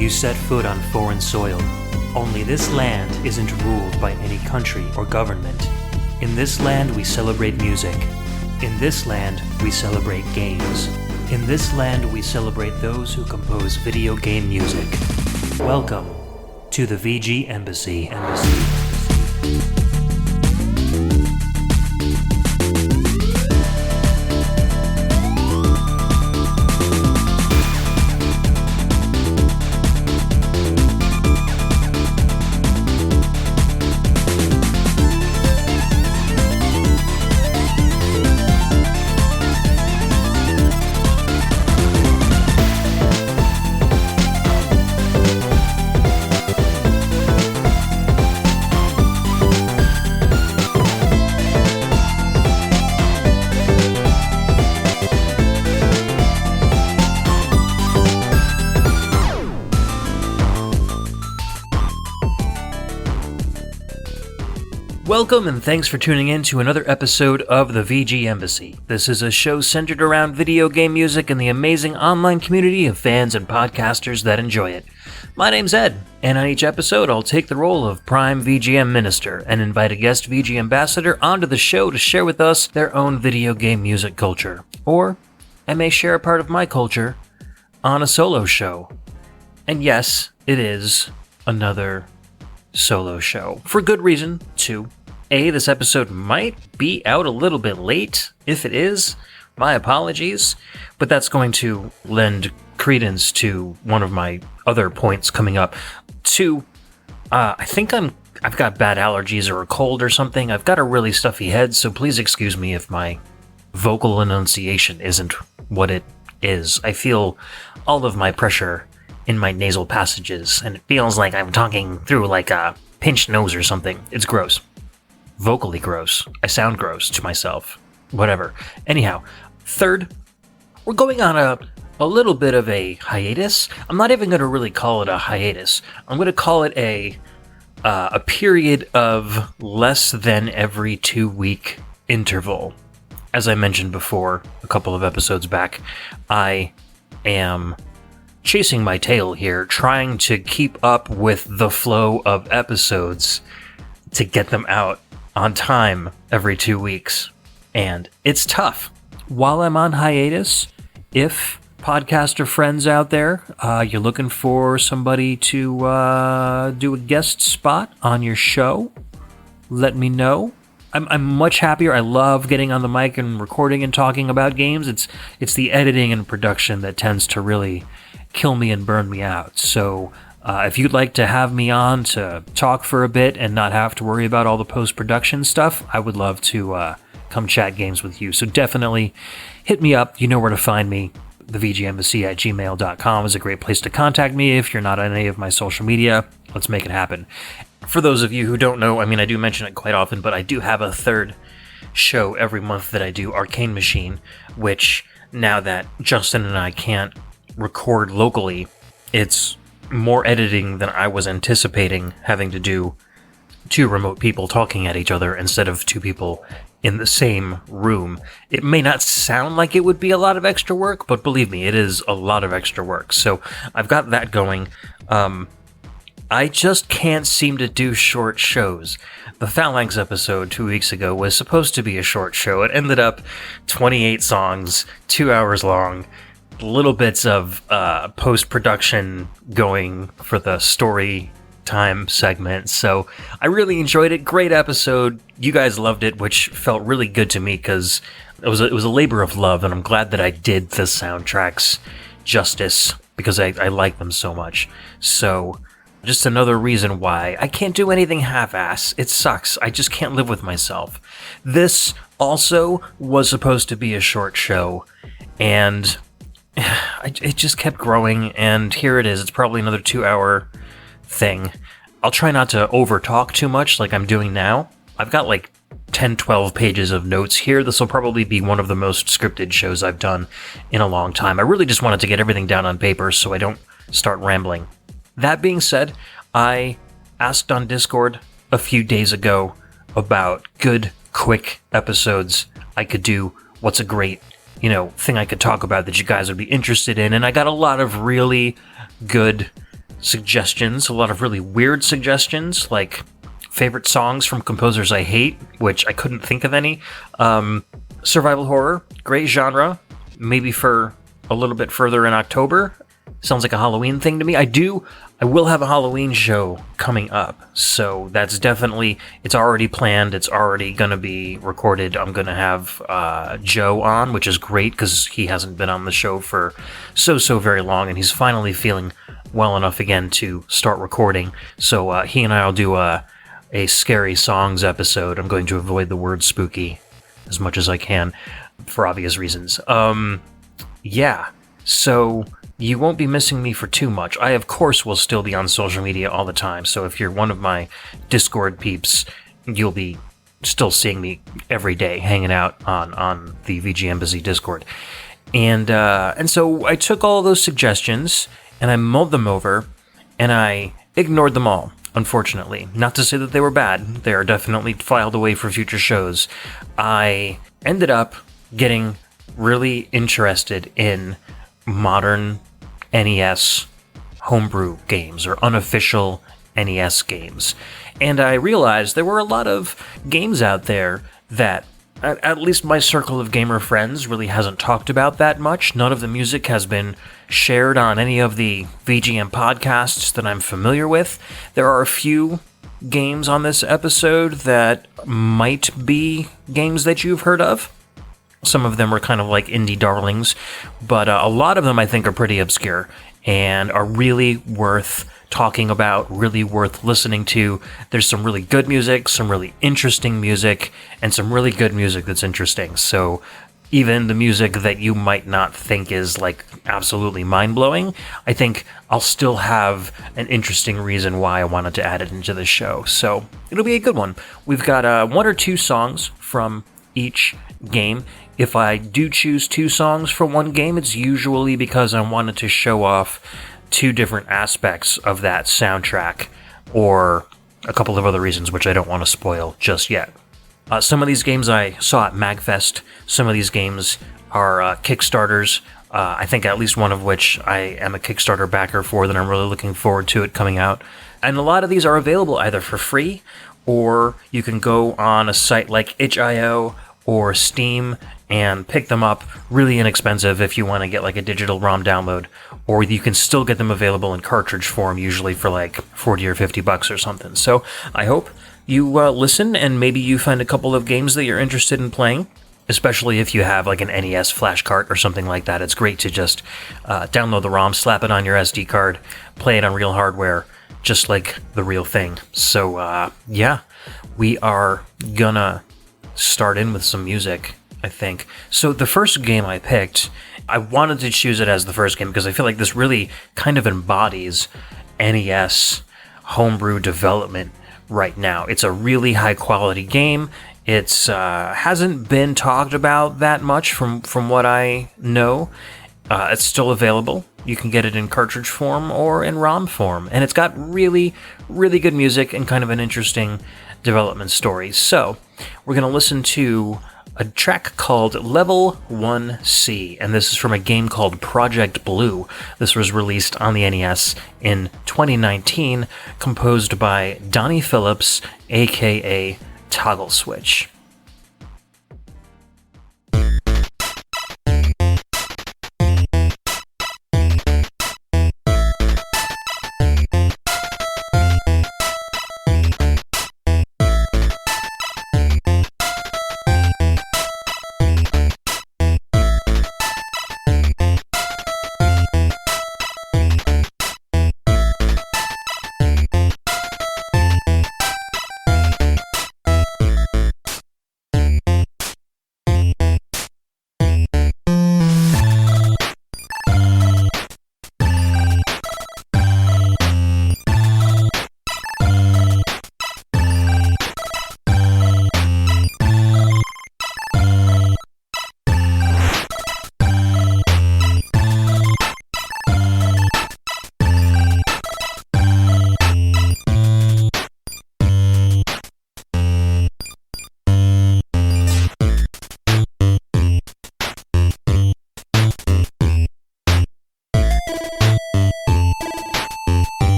You set foot on foreign soil. Only this land isn't ruled by any country or government. In this land we celebrate music. In this land we celebrate games. In this land we celebrate those who compose video game music. Welcome to the VGMbassy. Welcome and thanks for tuning in to another episode of the VGMbassy. This is a show centered around video game music and the amazing online community of fans and podcasters that enjoy it. My name's Ed, and on each episode I'll take the role of Prime VGM Minister and invite a guest VG Ambassador onto the show to share with us their own video game music culture. Or I may share a part of my culture on a solo show. And yes, it is another solo show. For good reason, too. This episode might be out a little bit late. If it is, my apologies. But that's going to lend credence to one of my other points coming up. I think I've got bad allergies or a cold or something. I've got a really stuffy head, so please excuse me if my vocal enunciation isn't what it is. I feel all of my pressure in my nasal passages, and it feels like I'm talking through like a pinched nose or something. It's gross. Vocally gross. I sound gross to myself. Whatever. Anyhow, third, we're going on a little bit of a hiatus. I'm not even going to really call it a hiatus. I'm going to call it a period of less than every 2-week interval. As I mentioned before, a couple of episodes back, I am chasing my tail here, trying to keep up with the flow of episodes to get them out on time every 2 weeks. And it's tough. While I'm on hiatus, if podcaster friends out there, you're looking for somebody to do a guest spot on your show, let me know. I'm much happier. I love getting on the mic and recording and talking about games. It's the editing and production that tends to really kill me and burn me out. So if you'd like to have me on to talk for a bit and not have to worry about all the post-production stuff, I would love to come chat games with you. So definitely hit me up. You know where to find me. The VGMbassy@gmail.com is a great place to contact me if you're not on any of my social media. Let's make it happen. For those of you who don't know, I do mention it quite often, but I do have a third show every month that I do, Arcane Machine, which now that Justin and I can't record locally, it's more editing than I was anticipating having to do 2 remote people talking at each other instead of 2 people in the same room. It may not sound like it would be a lot of extra work, but believe me, it is a lot of extra work. So I've got that going. I just can't seem to do short shows. The Phalanx episode 2 weeks ago was supposed to be a short show. It ended up 28 songs, 2 hours long, little bits of post-production going for the story time segment. So I really enjoyed it. Great episode. You guys loved it, which felt really good to me because it was a labor of love, and I'm glad that I did the soundtracks justice because I like them so much. So just another reason why I can't do anything half-ass. It sucks. I just can't live with myself. This also was supposed to be a short show, and it just kept growing, and here it is. It's probably another 2-hour thing. I'll try not to over-talk too much like I'm doing now. I've got like 10, 12 pages of notes here. This will probably be one of the most scripted shows I've done in a long time. I really just wanted to get everything down on paper so I don't start rambling. That being said, I asked on Discord a few days ago about good, quick episodes I could do. What's a great thing I could talk about that you guys would be interested in, and I got a lot of really good suggestions, a lot of really weird suggestions, like favorite songs from composers I hate, which I couldn't think of any. Survival horror, great genre, maybe for a little bit further in October. Sounds like a Halloween thing to me. I will have a Halloween show coming up, so that's definitely, it's already planned, it's already going to be recorded. I'm going to have Joe on, which is great because he hasn't been on the show for so very long, and he's finally feeling well enough again to start recording. So he and I will do a scary songs episode. I'm going to avoid the word spooky as much as I can for obvious reasons. Yeah, so you won't be missing me for too much. I, of course, will still be on social media all the time, so if you're one of my Discord peeps, you'll be still seeing me every day hanging out on the VGMbassy Discord. And so I took all those suggestions, and I mulled them over, and I ignored them all, unfortunately. Not to say that they were bad. They are definitely filed away for future shows. I ended up getting really interested in modern NES homebrew games, or unofficial NES games. And I realized there were a lot of games out there that, at least my circle of gamer friends, really hasn't talked about that much. None of the music has been shared on any of the VGM podcasts that I'm familiar with. There are a few games on this episode that might be games that you've heard of. Some of them are kind of like indie darlings, but a lot of them I think are pretty obscure and are really worth talking about, really worth listening to. There's some really good music, some really interesting music, and some really good music that's interesting. So even the music that you might not think is like absolutely mind-blowing, I think I'll still have an interesting reason why I wanted to add it into the show. So it'll be a good one. We've got one or two songs from each game. If I do choose two songs for one game, it's usually because I wanted to show off two different aspects of that soundtrack, or a couple of other reasons which I don't want to spoil just yet. Some of these games I saw at MagFest. Some of these games are Kickstarters. I think at least one of which I am a Kickstarter backer for, that I'm really looking forward to it coming out. And a lot of these are available either for free, or you can go on a site like itch.io or Steam and pick them up really inexpensive if you want to get like a digital ROM download, or you can still get them available in cartridge form, usually for like $40 or $50 or something. So I hope you listen, and maybe you find a couple of games that you're interested in playing, especially if you have like an NES flash cart or something like that. It's great to just download the ROM, slap it on your SD card, play it on real hardware, just like the real thing. So yeah, we are gonna start in with some music, I think. So the first game I picked, I wanted to choose it as the first game because I feel like this really kind of embodies NES homebrew development right now. It's a really high quality game. It's hasn't been talked about that much from what I know. It's still available. You can get it in cartridge form or in ROM form, and it's got really, really good music and kind of an interesting development story. So we're going to listen to a track called Level 1C, and this is from a game called Project Blue. This was released on the NES in 2019, composed by Donny Phillips, aka Toggle Switch.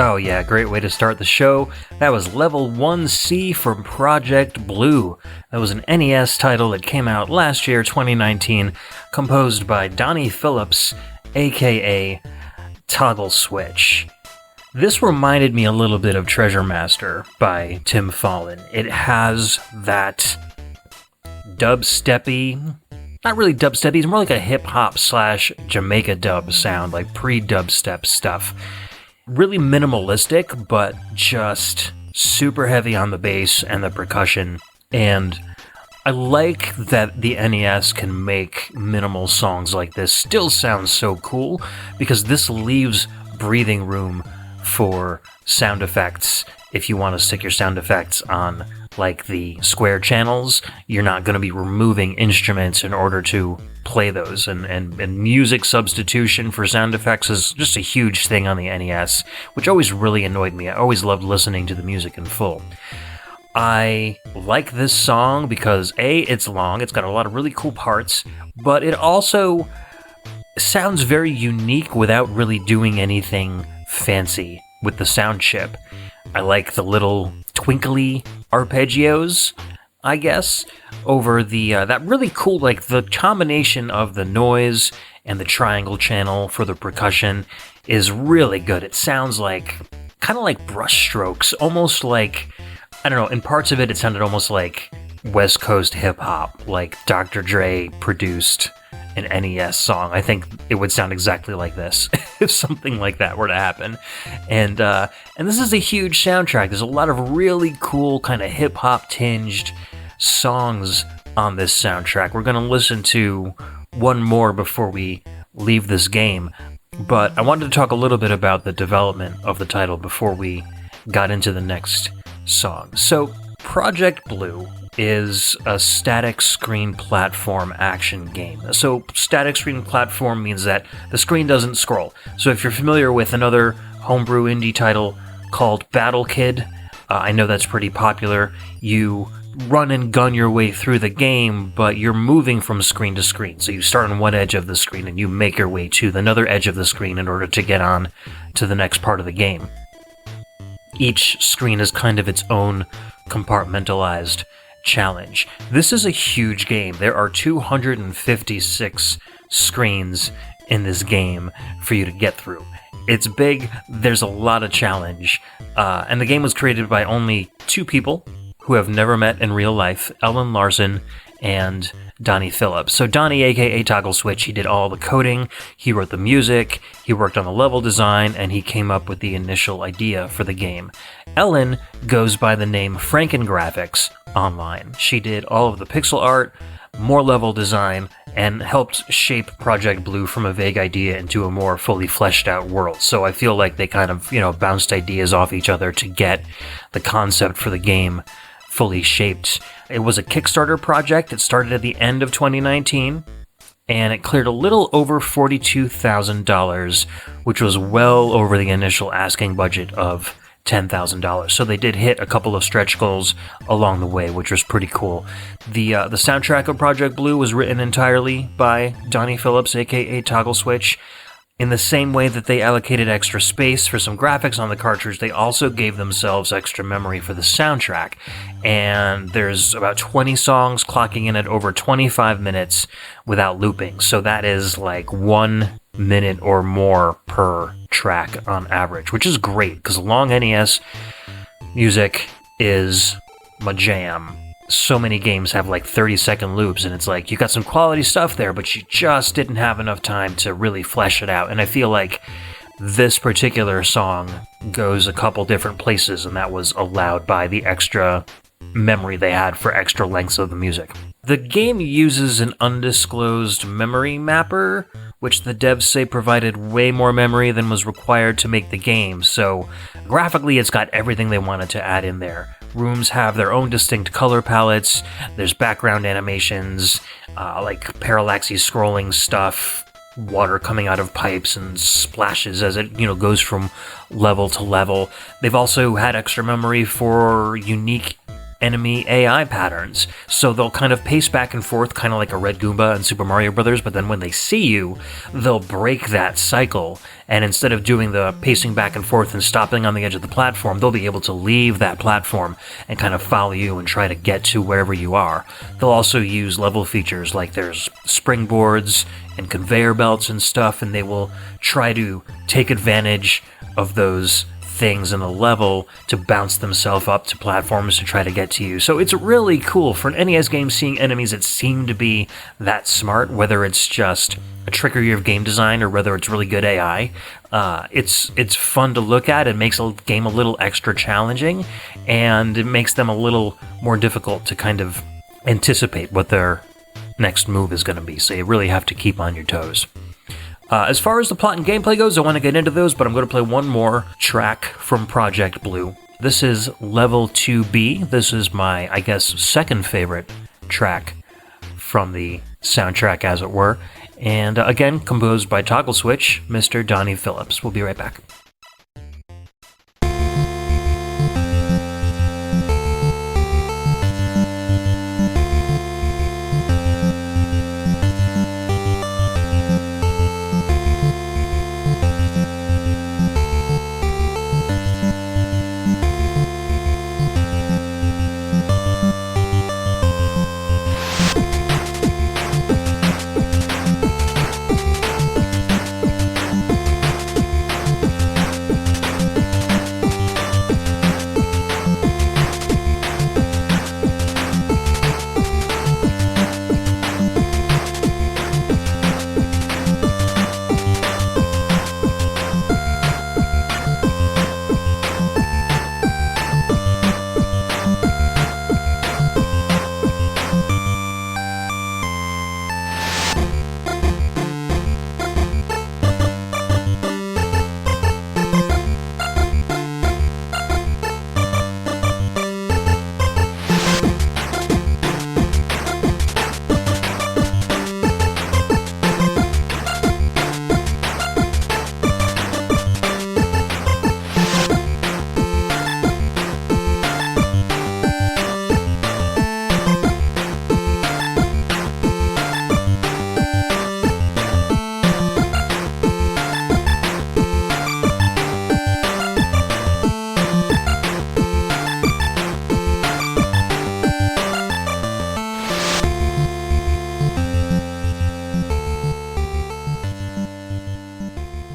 Oh yeah, great way to start the show. That was Level 1C from Project Blue. That was an NES title that came out last year, 2019, composed by Donny Phillips, aka Toggle Switch. This reminded me a little bit of Treasure Master by Tim Fallon. It has that dubsteppy, not really dubsteppy, it's more like a hip-hop / Jamaica dub sound, like pre-dubstep stuff. Really minimalistic, but just super heavy on the bass and the percussion. And I like that the NES can make minimal songs like this still sound so cool, because this leaves breathing room for sound effects. If you want to stick your sound effects on like the square channels, you're not going to be removing instruments in order to play those, and music substitution for sound effects is just a huge thing on the NES, which always really annoyed me. I always loved listening to the music in full. I like this song because A, it's long, it's got a lot of really cool parts, but it also sounds very unique without really doing anything fancy with the sound chip. I like the little twinkly arpeggios, I guess, over the that really cool, like the combination of the noise and the triangle channel for the percussion is really good. It sounds like kind of like brush strokes, almost like, I don't know, in parts of it sounded almost like West Coast hip hop, like Dr. Dre produced an NES song. I think it would sound exactly like this if something like that were to happen. And this is a huge soundtrack. There's a lot of really cool kind of hip hop tinged songs on this soundtrack. We're going to listen to one more before we leave this game, but I wanted to talk a little bit about the development of the title before we got into the next song. So Project Blue is a static screen platform action game. So static screen platform means that the screen doesn't scroll. So if you're familiar with another homebrew indie title called Battle Kid, I know that's pretty popular. You run and gun your way through the game, but you're moving from screen to screen. So you start on one edge of the screen and you make your way to another edge of the screen in order to get on to the next part of the game. Each screen is kind of its own compartmentalized challenge. This is a huge game. There are 256 screens in this game for you to get through. It's big, there's a lot of challenge, and the game was created by only two people who have never met in real life, Ellen Larson and Donny Phillips. So Donny, aka Toggle Switch, he did all the coding, he wrote the music, he worked on the level design, and he came up with the initial idea for the game. Ellen goes by the name Frankengraphics online. She did all of the pixel art, more level design, and helped shape Project Blue from a vague idea into a more fully fleshed out world. So I feel like they kind of, bounced ideas off each other to get the concept for the game fully shaped. It was a Kickstarter project. It started at the end of 2019, and it cleared a little over $42,000, which was well over the initial asking budget of $10,000. So they did hit a couple of stretch goals along the way, which was pretty cool. The soundtrack of Project Blue was written entirely by Donny Phillips, aka Toggle Switch. In the same way that they allocated extra space for some graphics on the cartridge, they also gave themselves extra memory for the soundtrack. And there's about 20 songs clocking in at over 25 minutes without looping. So that is like 1 minute or more per track on average, which is great because long NES music is my jam. So many games have like 30-second loops, and it's like you got some quality stuff there, but you just didn't have enough time to really flesh it out. And I feel like this particular song goes a couple different places, and that was allowed by the extra memory they had for extra lengths of the music. The game uses an undisclosed memory mapper, which the devs say provided way more memory than was required to make the game, so graphically it's got everything they wanted to add in there. Rooms have their own distinct color palettes, there's background animations, like parallaxy scrolling stuff, water coming out of pipes and splashes as it, goes from level to level. They've also had extra memory for unique enemy AI patterns. So they'll kind of pace back and forth, kind of like a Red Goomba in Super Mario Brothers, but then when they see you, they'll break that cycle, and instead of doing the pacing back and forth and stopping on the edge of the platform, they'll be able to leave that platform and kind of follow you and try to get to wherever you are. They'll also use level features like there's springboards and conveyor belts and stuff, and they will try to take advantage of those things in the level to bounce themselves up to platforms to try to get to you. So it's really cool for an NES game seeing enemies that seem to be that smart, whether it's just a trickery of game design or whether it's really good AI. It's fun to look at. It makes a game a little extra challenging, and it makes them a little more difficult to kind of anticipate what their next move is going to be. So you really have to keep on your toes. As far as the plot and gameplay goes, I want to get into those, but I'm going to play one more track from Project Blue. This is Level 2B. This is my, I guess, second favorite track from the soundtrack, as it were. And again, composed by Toggle Switch, Mr. Donny Phillips. We'll be right back.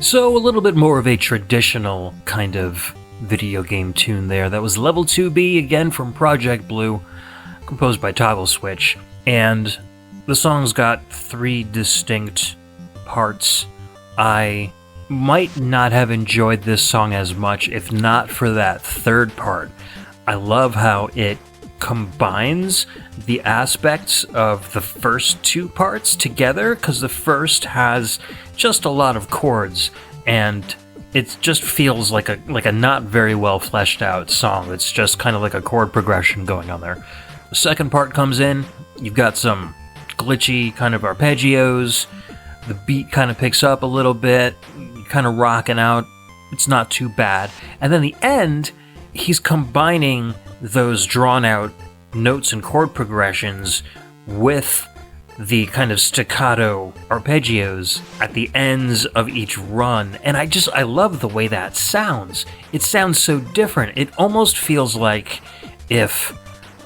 So a little bit more of a traditional kind of video game tune there. That was Level 2B, again from Project Blue, composed by Toggle Switch. And the song's got 3 distinct parts. I might not have enjoyed this song as much if not for that third part. I love how it combines the aspects of the first 2 parts together, because the first has just a lot of chords, and it just feels like a not very well fleshed out song. It's just kind of like a chord progression going on there. The second part comes in, you've got some glitchy kind of arpeggios, the beat kind of picks up a little bit, kind of rocking out, it's not too bad. And then the end, he's combining those drawn out notes and chord progressions with the kind of staccato arpeggios at the ends of each run, and I love the way that sounds. It sounds so different. It almost feels like if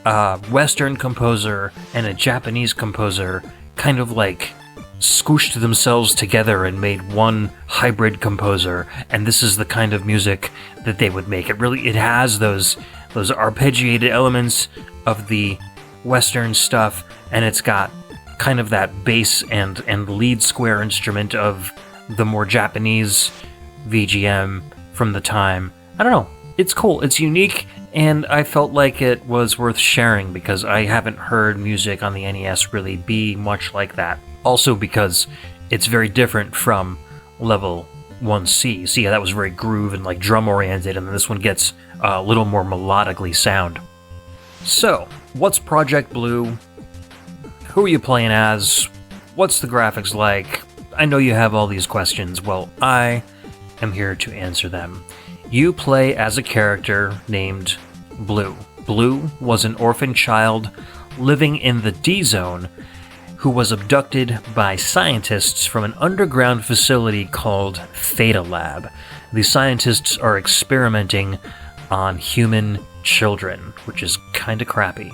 a Western composer and a Japanese composer kind of like squished themselves together and made one hybrid composer, and this is the kind of music that they would make. It has those arpeggiated elements of the Western stuff, and it's got kind of that bass and lead square instrument of the more Japanese VGM from the time. I don't know. It's cool. It's unique, and I felt like it was worth sharing because I haven't heard music on the NES really be much like that. Also because it's very different from Level 1C. See, that was very groove and like drum oriented, and then this one gets a little more melodically sound. So, what's Project Blue? Who are you playing as? What's the graphics like? I know you have all these questions. Well, I am here to answer them. You play as a character named Blue. Blue was an orphan child living in the D-Zone who was abducted by scientists from an underground facility called Theta Lab. These scientists are experimenting on human children, which is kinda crappy.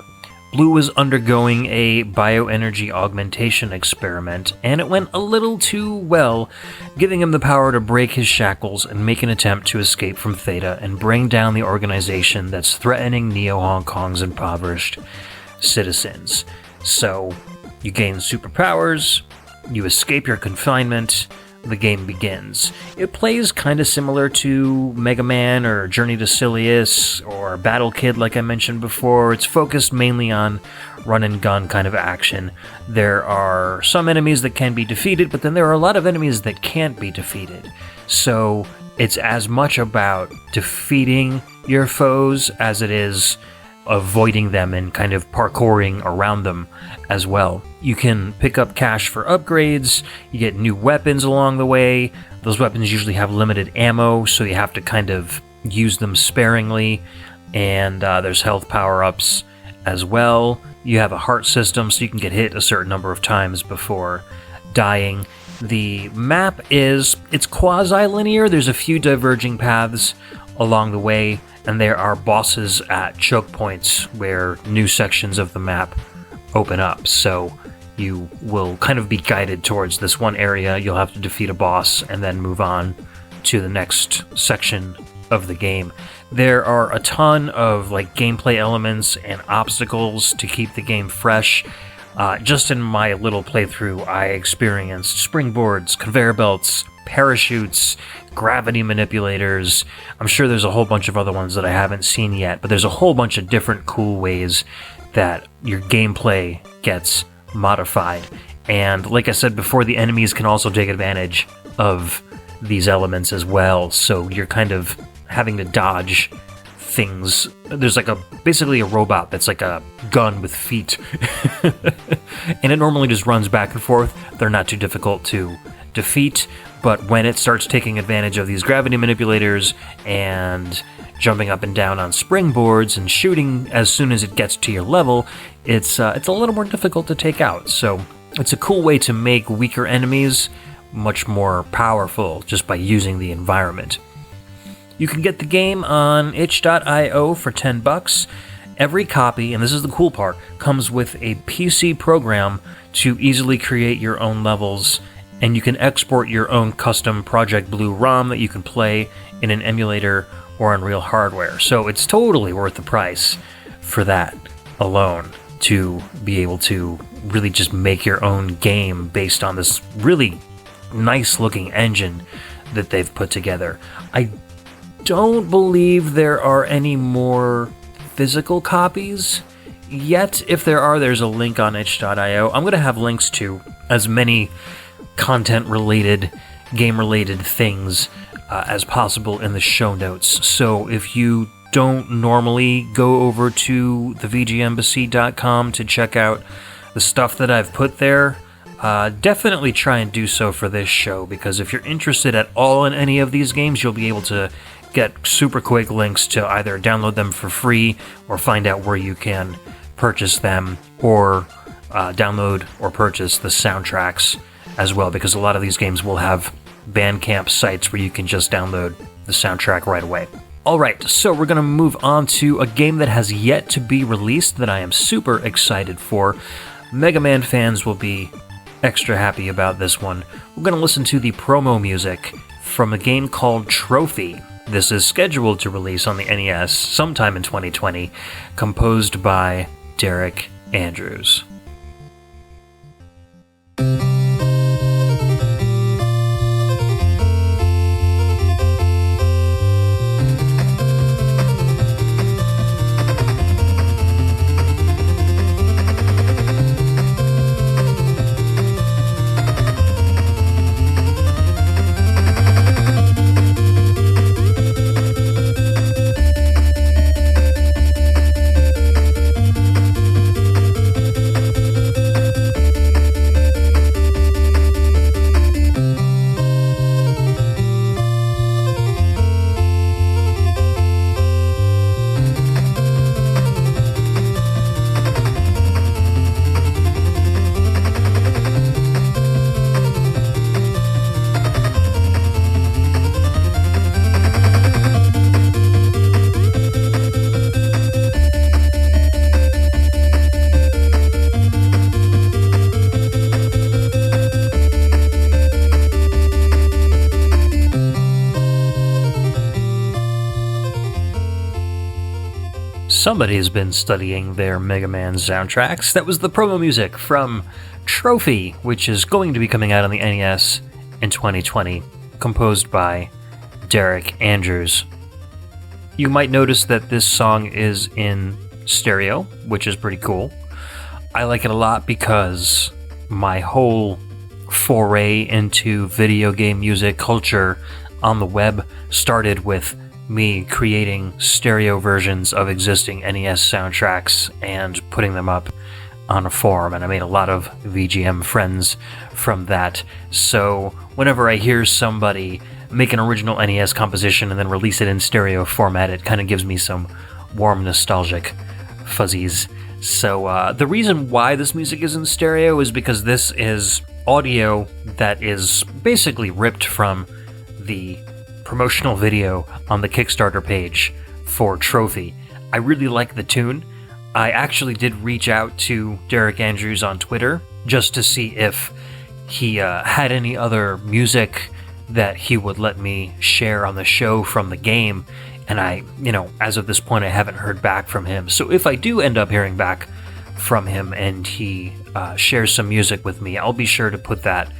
Blue was undergoing a bioenergy augmentation experiment, and it went a little too well, giving him the power to break his shackles and make an attempt to escape from Theta and bring down the organization that's threatening Neo-Hong Kong's impoverished citizens. So, you gain superpowers, you escape your confinement, the game begins. It plays kind of similar to Mega Man or Journey to Silius or Battle Kid like I mentioned before. It's focused mainly on run and gun kind of action. There are some enemies that can be defeated, but then there are a lot of enemies that can't be defeated. So it's as much about defeating your foes as it is avoiding them and kind of parkouring around them as well. You can pick up cash for upgrades, you get new weapons along the way. Those weapons usually have limited ammo, so you have to kind of use them sparingly, and there's health power-ups as well. You have a heart system, so you can get hit a certain number of times before dying. The map it's quasi-linear. There's a few diverging paths along the way, and there are bosses at choke points where new sections of the map open up. So you will kind of be guided towards this one area, you'll have to defeat a boss, and then move on to the next section of the game. There are a ton of gameplay elements and obstacles to keep the game fresh. Just in my little playthrough, I experienced springboards, conveyor belts, parachutes, gravity manipulators. I'm sure there's a whole bunch of other ones that I haven't seen yet, but there's a whole bunch of different cool ways that your gameplay gets modified. And like I said before, the enemies can also take advantage of these elements as well, so you're kind of having to dodge things. There's basically a robot that's like a gun with feet, and it normally just runs back and forth. They're not too difficult to defeat, but when it starts taking advantage of these gravity manipulators and jumping up and down on springboards and shooting as soon as it gets to your level, it's a little more difficult to take out. So it's a cool way to make weaker enemies much more powerful just by using the environment. You can get the game on itch.io for $10. Every copy, and this is the cool part, comes with a PC program to easily create your own levels, and you can export your own custom Project Blue ROM that you can play in an emulator or on real hardware. So it's totally worth the price for that alone, to be able to really just make your own game based on this really nice looking engine that they've put together. I don't believe there are any more physical copies yet. If there are, there's a link on itch.io. I'm going to have links to as many content-related, game-related things as possible in the show notes. So if you don't normally go over to the VGMbassy.com to check out the stuff that I've put there, definitely try and do so for this show, because if you're interested at all in any of these games, you'll be able to get super quick links to either download them for free or find out where you can purchase them, or download or purchase the soundtracks as well, because a lot of these games will have Bandcamp sites where you can just download the soundtrack right away. Alright, so we're going to move on to a game that has yet to be released that I am super excited for. Mega Man fans will be extra happy about this one. We're going to listen to the promo music from a game called Trophy. This is scheduled to release on the NES sometime in 2020, composed by Derek Andrews. Somebody's been studying their Mega Man soundtracks. That was the promo music from Trophy, which is going to be coming out on the NES in 2020, composed by Derek Andrews. You might notice that this song is in stereo, which is pretty cool. I like it a lot because my whole foray into video game music culture on the web started with me creating stereo versions of existing NES soundtracks and putting them up on a forum, and I made a lot of VGM friends from that. So whenever I hear somebody make an original NES composition and then release it in stereo format, it kind of gives me some warm nostalgic fuzzies. So the reason why this music is in stereo is because this is audio that is basically ripped from the promotional video on the Kickstarter page for Trophy. I really like the tune. I actually did reach out to Derek Andrews on Twitter just to see if he had any other music that he would let me share on the show from the game, and as of this point, I haven't heard back from him. So if I do end up hearing back from him and he shares some music with me, I'll be sure to put that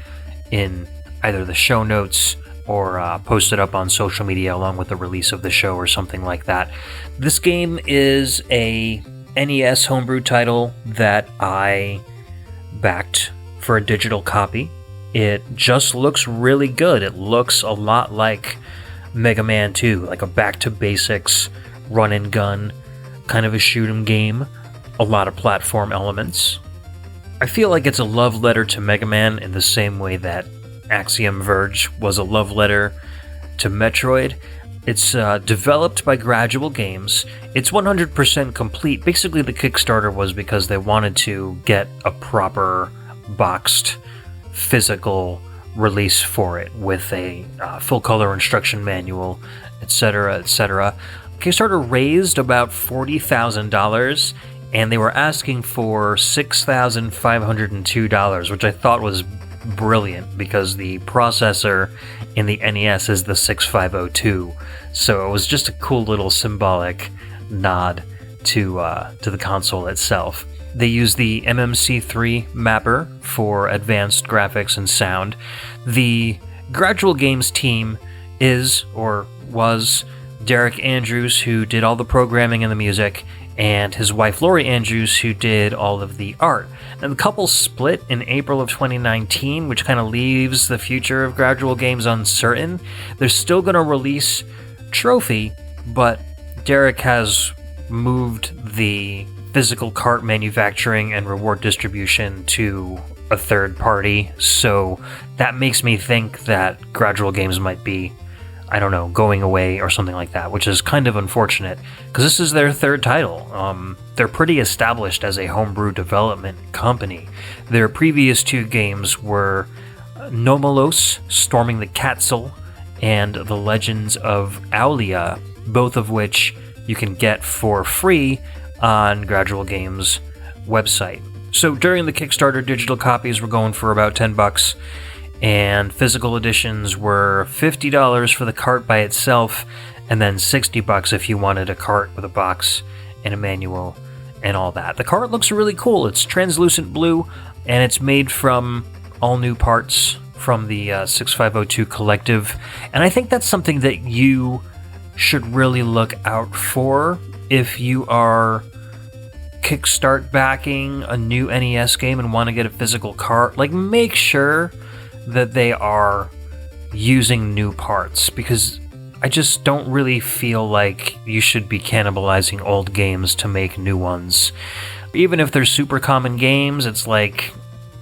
in either the show notes or post it up on social media along with the release of the show or something like that. This game is a NES homebrew title that I backed for a digital copy. It just looks really good. It looks a lot like Mega Man 2, like a back-to-basics run-and-gun kind of a shoot-'em game. A lot of platform elements. I feel like it's a love letter to Mega Man in the same way that Axiom Verge was a love letter to Metroid. It's developed by Gradual Games. It's 100% complete. Basically, the Kickstarter was because they wanted to get a proper boxed physical release for it with a full-color instruction manual, etc., etc. Kickstarter raised about $40,000, and they were asking for $6,502, which I thought was brilliant because the processor in the NES is the 6502, so it was just a cool little symbolic nod to the console itself. They use the MMC3 mapper for advanced graphics and sound. The Gradual Games team is, or was, Derek Andrews, who did all the programming and the music, and his wife Lori Andrews, who did all of the art. And the couple split in April of 2019, which kind of leaves the future of Gradual Games uncertain. They're still going to release Trophy, but Derek has moved the physical cart manufacturing and reward distribution to a third party, so that makes me think that Gradual Games might be, I don't know, going away or something like that, which is kind of unfortunate, because this is their third title. They're pretty established as a homebrew development company. Their previous two games were Nomalos, Storming the Castle, and The Legends of Aulia, both of which you can get for free on Gradual Games' website. So during the Kickstarter, digital copies were going for about $10, and physical editions were $50 for the cart by itself, and then $60 if you wanted a cart with a box and a manual and all that. The cart looks really cool. It's translucent blue, and it's made from all new parts from the 6502 collective, and I think that's something that you should really look out for if you are kickstart backing a new NES game and want to get a physical cart. Like, make sure that they are using new parts, because I just don't really feel like you should be cannibalizing old games to make new ones. Even if they're super common games, it's like,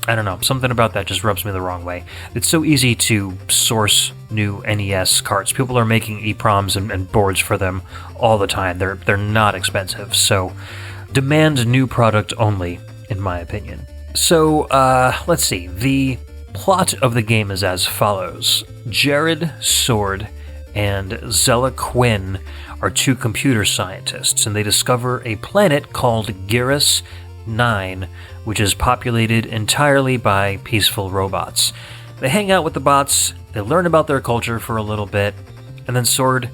I don't know, something about that just rubs me the wrong way. It's so easy to source new NES carts. People are making EPROMs and boards for them all the time. They're not expensive, so demand new product only, in my opinion. So, let's see. The plot of the game is as follows. Jared Sword and Zella Quinn are two computer scientists, and they discover a planet called Girus 9, which is populated entirely by peaceful robots. They hang out with the bots, they learn about their culture for a little bit, and then Sword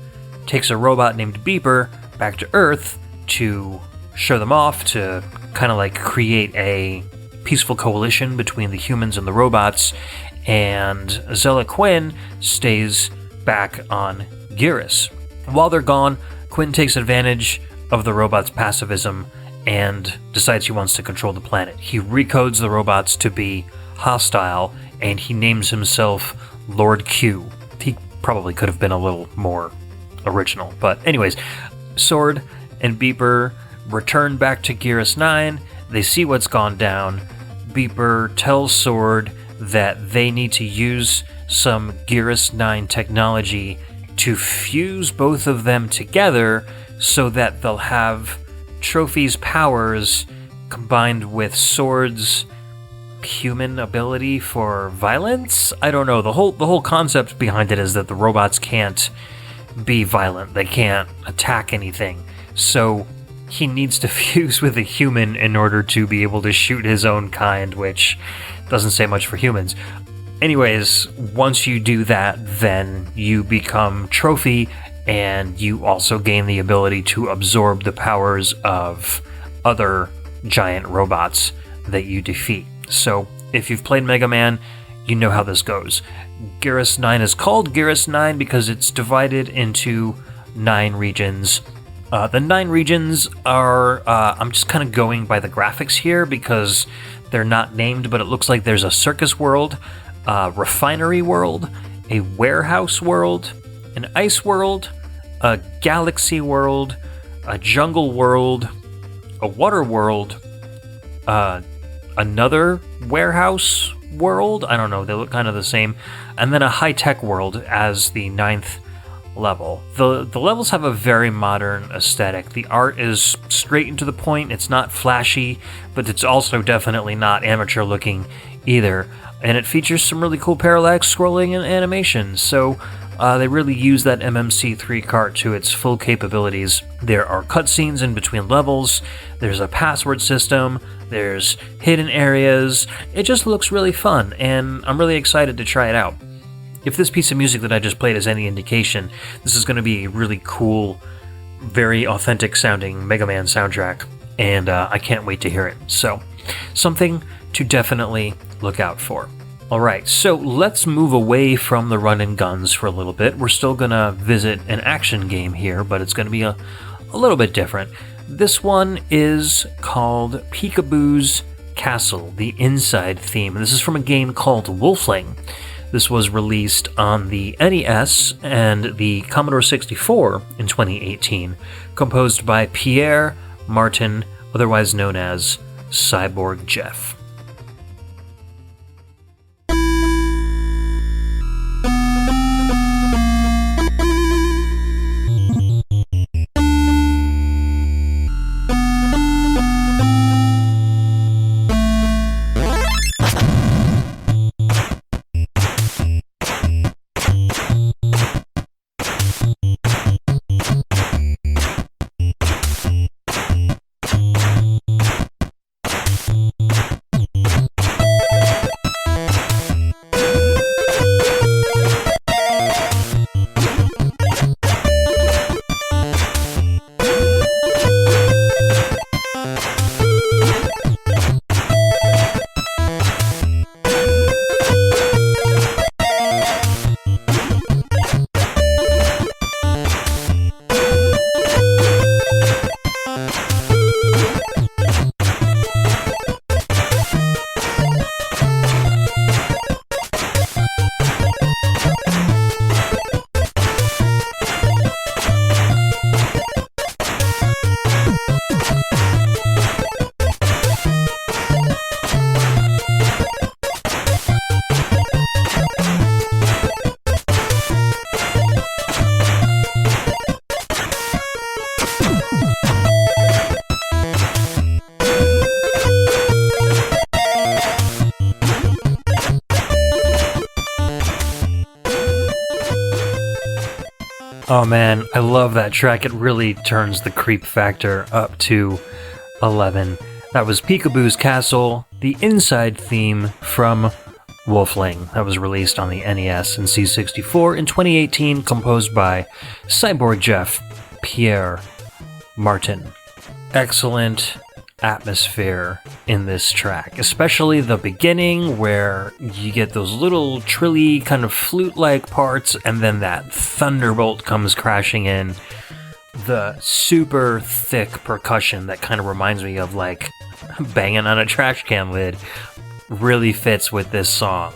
takes a robot named Beeper back to Earth to show them off, to kind of like create a peaceful coalition between the humans and the robots, and Zella Quinn stays back on Geras. While they're gone, Quinn takes advantage of the robots' pacifism and decides he wants to control the planet. He recodes the robots to be hostile, and he names himself Lord Q. He probably could have been a little more original, but anyways, Sword and Beeper return back to Geras 9. They see what's gone down. Beeper tells Sword that they need to use some Geras 9 technology to fuse both of them together so that they'll have Trophy's powers combined with Sword's human ability for violence? I don't know. The whole concept behind it is that the robots can't be violent. They can't attack anything. So he needs to fuse with a human in order to be able to shoot his own kind, which doesn't say much for humans. Anyways, once you do that, then you become Trophy, and you also gain the ability to absorb the powers of other giant robots that you defeat. So, if you've played Mega Man, you know how this goes. Geras 9 is called Geras 9 because it's divided into 9 regions. The 9 regions are, I'm just kind of going by the graphics here because they're not named, but it looks like there's a circus world, a refinery world, a warehouse world, an ice world, a galaxy world, a jungle world, a water world, another warehouse world, I don't know, they look kind of the same, and then a high-tech world as the 9th level. The levels have a very modern aesthetic. The art is straight and to the point. It's not flashy, but it's also definitely not amateur looking either. And it features some really cool parallax scrolling and animation, so they really use that MMC3 cart to its full capabilities. There are cutscenes in between levels, there's a password system, there's hidden areas. It just looks really fun, and I'm really excited to try it out. If this piece of music that I just played is any indication, this is going to be a really cool, very authentic sounding Mega Man soundtrack, and I can't wait to hear it. So, something to definitely look out for. Alright, so let's move away from the run and guns for a little bit. We're still going to visit an action game here, but it's going to be a little bit different. This one is called Peekaboo's Castle, the Inside theme. This is from a game called Wolfling. This was released on the NES and the Commodore 64 in 2018, composed by Pierre Martin, otherwise known as Cyborg Jeff. Oh man, I love that track. It really turns the creep factor up to 11. That was Peekaboo's Castle, the inside theme from Wolfling. That was released on the NES and C64 in 2018, composed by Cyborg Jeff, Pierre Martin. excellent atmosphere in this track, especially the beginning where you get those little trilly kind of flute-like parts, and then that thunderbolt comes crashing in. The super thick percussion that kind of reminds me of like banging on a trash can lid really fits with this song,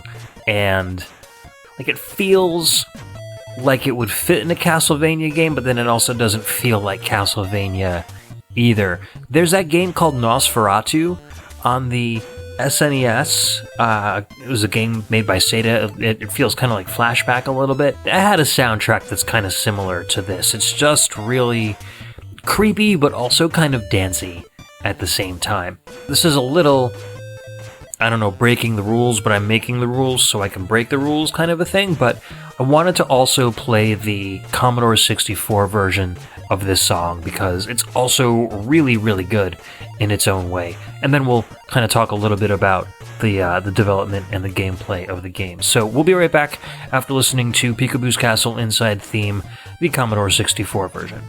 and like it feels like it would fit in a Castlevania game, but then it also doesn't feel like Castlevania either. There's that game called Nosferatu on the SNES. It was a game made by Sega. It feels kind of like Flashback a little bit. It had a soundtrack that's kind of similar to this. It's just really creepy, but also kind of dancey at the same time. This is a little, I don't know, breaking the rules, but I'm making the rules so I can break the rules kind of a thing, but I wanted to also play the Commodore 64 version of this song because it's also really, really good in its own way. And then we'll kind of talk a little bit about the development and the gameplay of the game. So we'll be right back after listening to Peekaboo's Castle Inside Theme, the Commodore 64 version.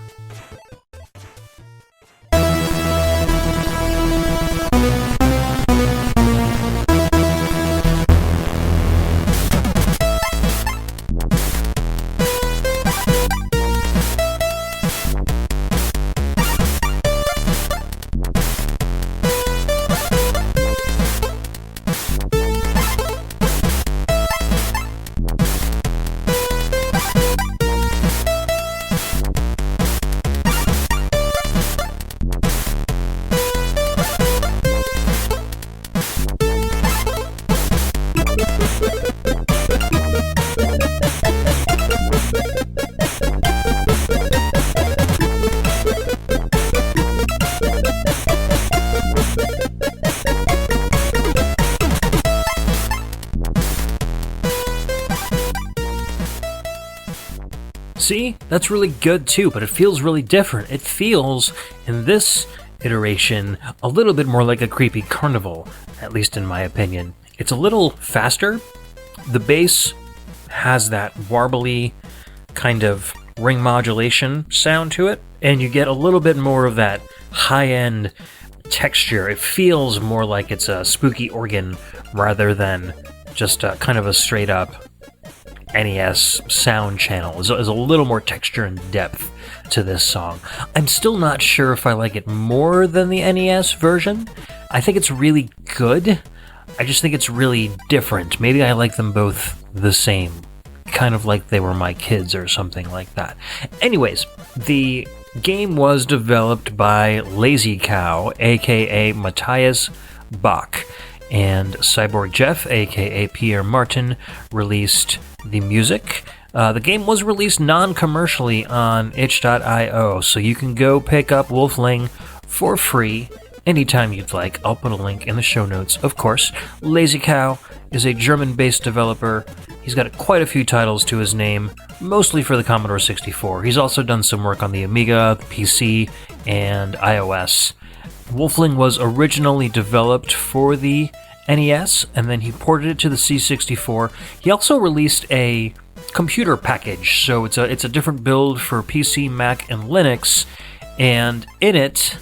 See, that's really good too, but it feels really different. It feels, in this iteration, a little bit more like a creepy carnival, at least in my opinion. It's a little faster. The bass has that warbly kind of ring modulation sound to it, and you get a little bit more of that high-end texture. It feels more like it's a spooky organ rather than just a kind of a straight-up NES sound channel. There's a little more texture and depth to this song. I'm still not sure if I like it more than the NES version. I think it's really good. I just think it's really different. Maybe I like them both the same. Kind of like they were my kids or something like that. Anyways, the game was developed by Lazy Cow, aka Matthias Bach, and Cyborg Jeff, aka Pierre Martin, released the music. The game was released non-commercially on itch.io, so you can go pick up Wolfling for free anytime you'd like. I'll put a link in the show notes, of course. Lazy Cow is a German-based developer. He's got quite a few titles to his name, mostly for the Commodore 64. He's also done some work on the Amiga, the PC, and iOS. Wolfling was originally developed for the NES, and then he ported it to the C64. He also released a computer package, so it's a different build for PC, Mac, and Linux, and in it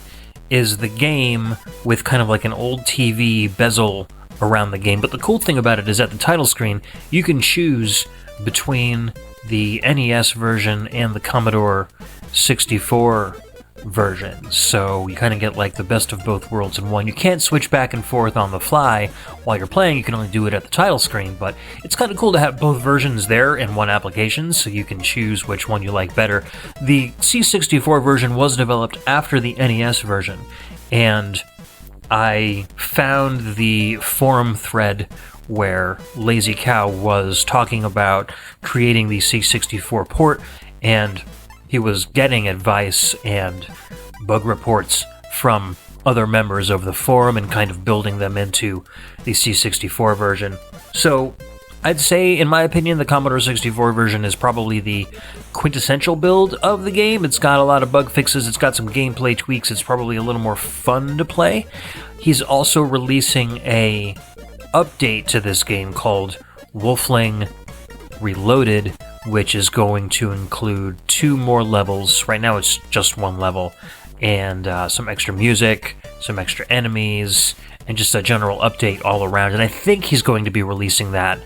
is the game with kind of like an old TV bezel around the game. But the cool thing about it is at the title screen, you can choose between the NES version and the Commodore 64 version, so you kind of get like the best of both worlds in one. You can't switch back and forth on the fly while you're playing, you can only do it at the title screen, but it's kind of cool to have both versions there in one application, so you can choose which one you like better. The C64 version was developed after the NES version, and I found the forum thread where Lazy Cow was talking about creating the C64 port, and he was getting advice and bug reports from other members of the forum and kind of building them into the C64 version. So I'd say, in my opinion, the Commodore 64 version is probably the quintessential build of the game. It's got a lot of bug fixes, it's got some gameplay tweaks, it's probably a little more fun to play. He's also releasing a update to this game called Wolfling Reloaded, which is going to include 2 more levels. Right now it's just 1 level, and some extra music, some extra enemies, and just a general update all around. And I think he's going to be releasing that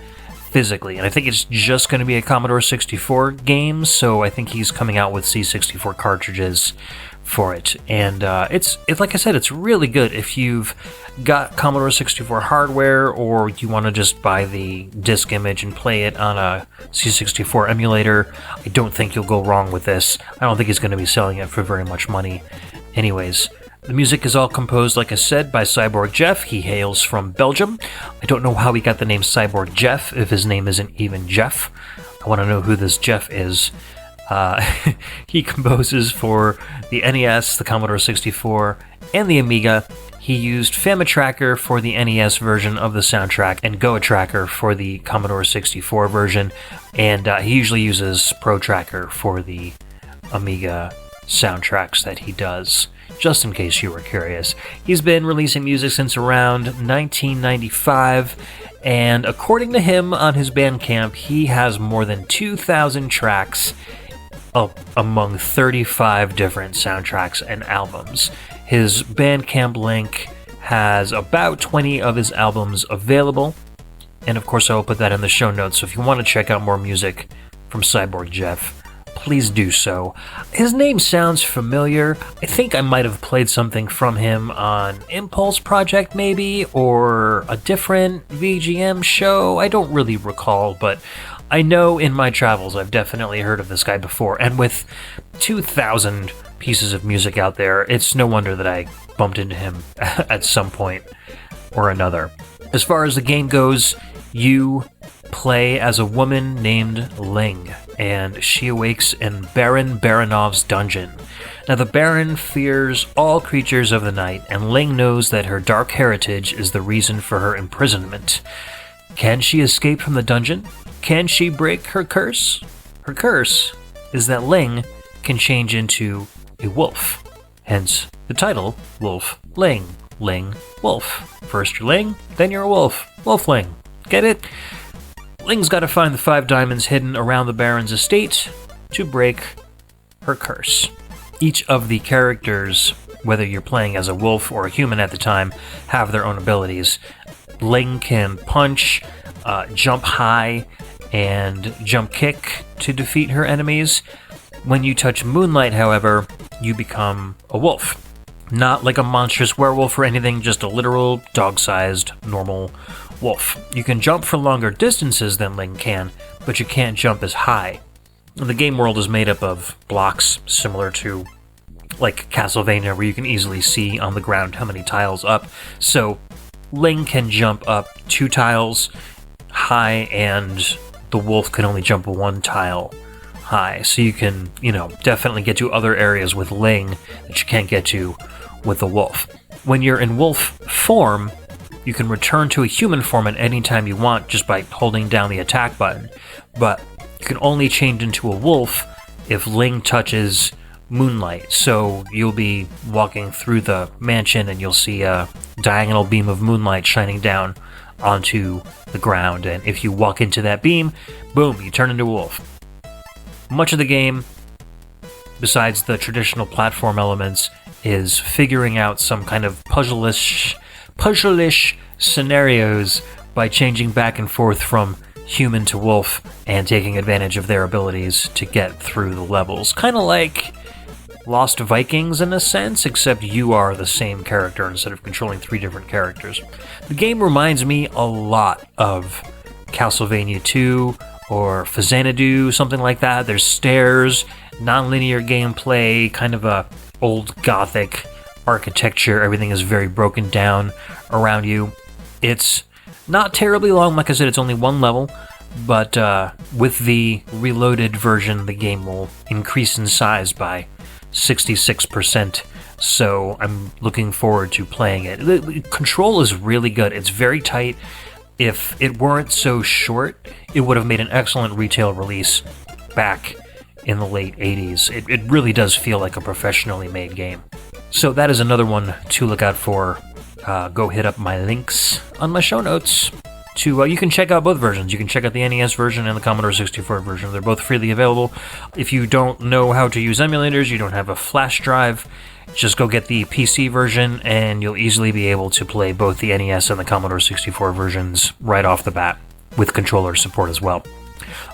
physically, and I think it's just going to be a Commodore 64 game, so I think he's coming out with C64 cartridges for it. And it's like I said, it's really good if you've got Commodore 64 hardware, or you want to just buy the disc image and play it on a C64 emulator. I don't think you'll go wrong with this. I don't think he's going to be selling it for very much money anyways. The music is all composed, like I said, by Cyborg Jeff. He hails from Belgium. I don't know how he got the name Cyborg Jeff if his name isn't even Jeff. I want to know who this Jeff is. He composes for the NES, the Commodore 64, and the Amiga. He used Famitracker for the NES version of the soundtrack and GoTracker for the Commodore 64 version, and he usually uses ProTracker for the Amiga soundtracks that he does, just in case you were curious. He's been releasing music since around 1995, and according to him on his Bandcamp, he has more than 2,000 tracks among 35 different soundtracks and albums. His Bandcamp link has about 20 of his albums available, and of course I will put that in the show notes, so if you want to check out more music from Cyborg Jeff, please do so. His name sounds familiar. I think I might have played something from him on Impulse Project maybe, or a different VGM show. I don't really recall, but I know in my travels I've definitely heard of this guy before, and with 2,000 pieces of music out there, it's no wonder that I bumped into him at some point or another. As far as the game goes, you play as a woman named Ling, and she awakes in Baron Baranov's dungeon. Now, the Baron fears all creatures of the night, and Ling knows that her dark heritage is the reason for her imprisonment. Can she escape from the dungeon? Can she break her curse? Her curse is that Ling can change into a wolf. Hence the title, Wolf Ling. Ling, wolf. First you're Ling, then you're a wolf. Wolfling. Get it? Ling's got to find the 5 diamonds hidden around the Baron's estate to break her curse. Each of the characters, whether you're playing as a wolf or a human at the time, have their own abilities. Ling can punch, jump high, and jump kick to defeat her enemies. When you touch Moonlight, however, you become a wolf. Not like a monstrous werewolf or anything, just a literal, dog-sized, normal wolf. You can jump for longer distances than Ling can, but you can't jump as high. The game world is made up of blocks, similar to like Castlevania, where you can easily see on the ground how many tiles up. So Ling can jump up 2 tiles high, and the wolf can only jump 1 tile high. So you can, definitely get to other areas with Ling that you can't get to with the wolf. When you're in wolf form, you can return to a human form at any time you want just by holding down the attack button. But you can only change into a wolf if Ling touches Moonlight. So you'll be walking through the mansion and you'll see a diagonal beam of moonlight shining down onto the ground. And if you walk into that beam, boom, you turn into a wolf. Much of the game, besides the traditional platform elements, is figuring out some kind of puzzle-ish scenarios by changing back and forth from human to wolf and taking advantage of their abilities to get through the levels. Kind of like Lost Vikings in a sense, except you are the same character instead of controlling 3 different characters. The game reminds me a lot of Castlevania 2 or Xanadu, something like that. There's stairs, non-linear gameplay, kind of a old gothic architecture. Everything is very broken down around you. It's not terribly long, like I said, it's only 1 level, but with the reloaded version, the game will increase in size by 66%, so I'm looking forward to playing it. The control is really good. It's very tight. If it weren't so short, it would have made an excellent retail release back in the late 80s. It really does feel like a professionally made game. So that is another one to look out for. Go hit up my links on my show notes. you can check out both versions. You can check out the NES version and the Commodore 64 version. They're both freely available. If you don't know how to use emulators, you don't have a flash drive, just go get the PC version and you'll easily be able to play both the NES and the Commodore 64 versions right off the bat, with controller support as well.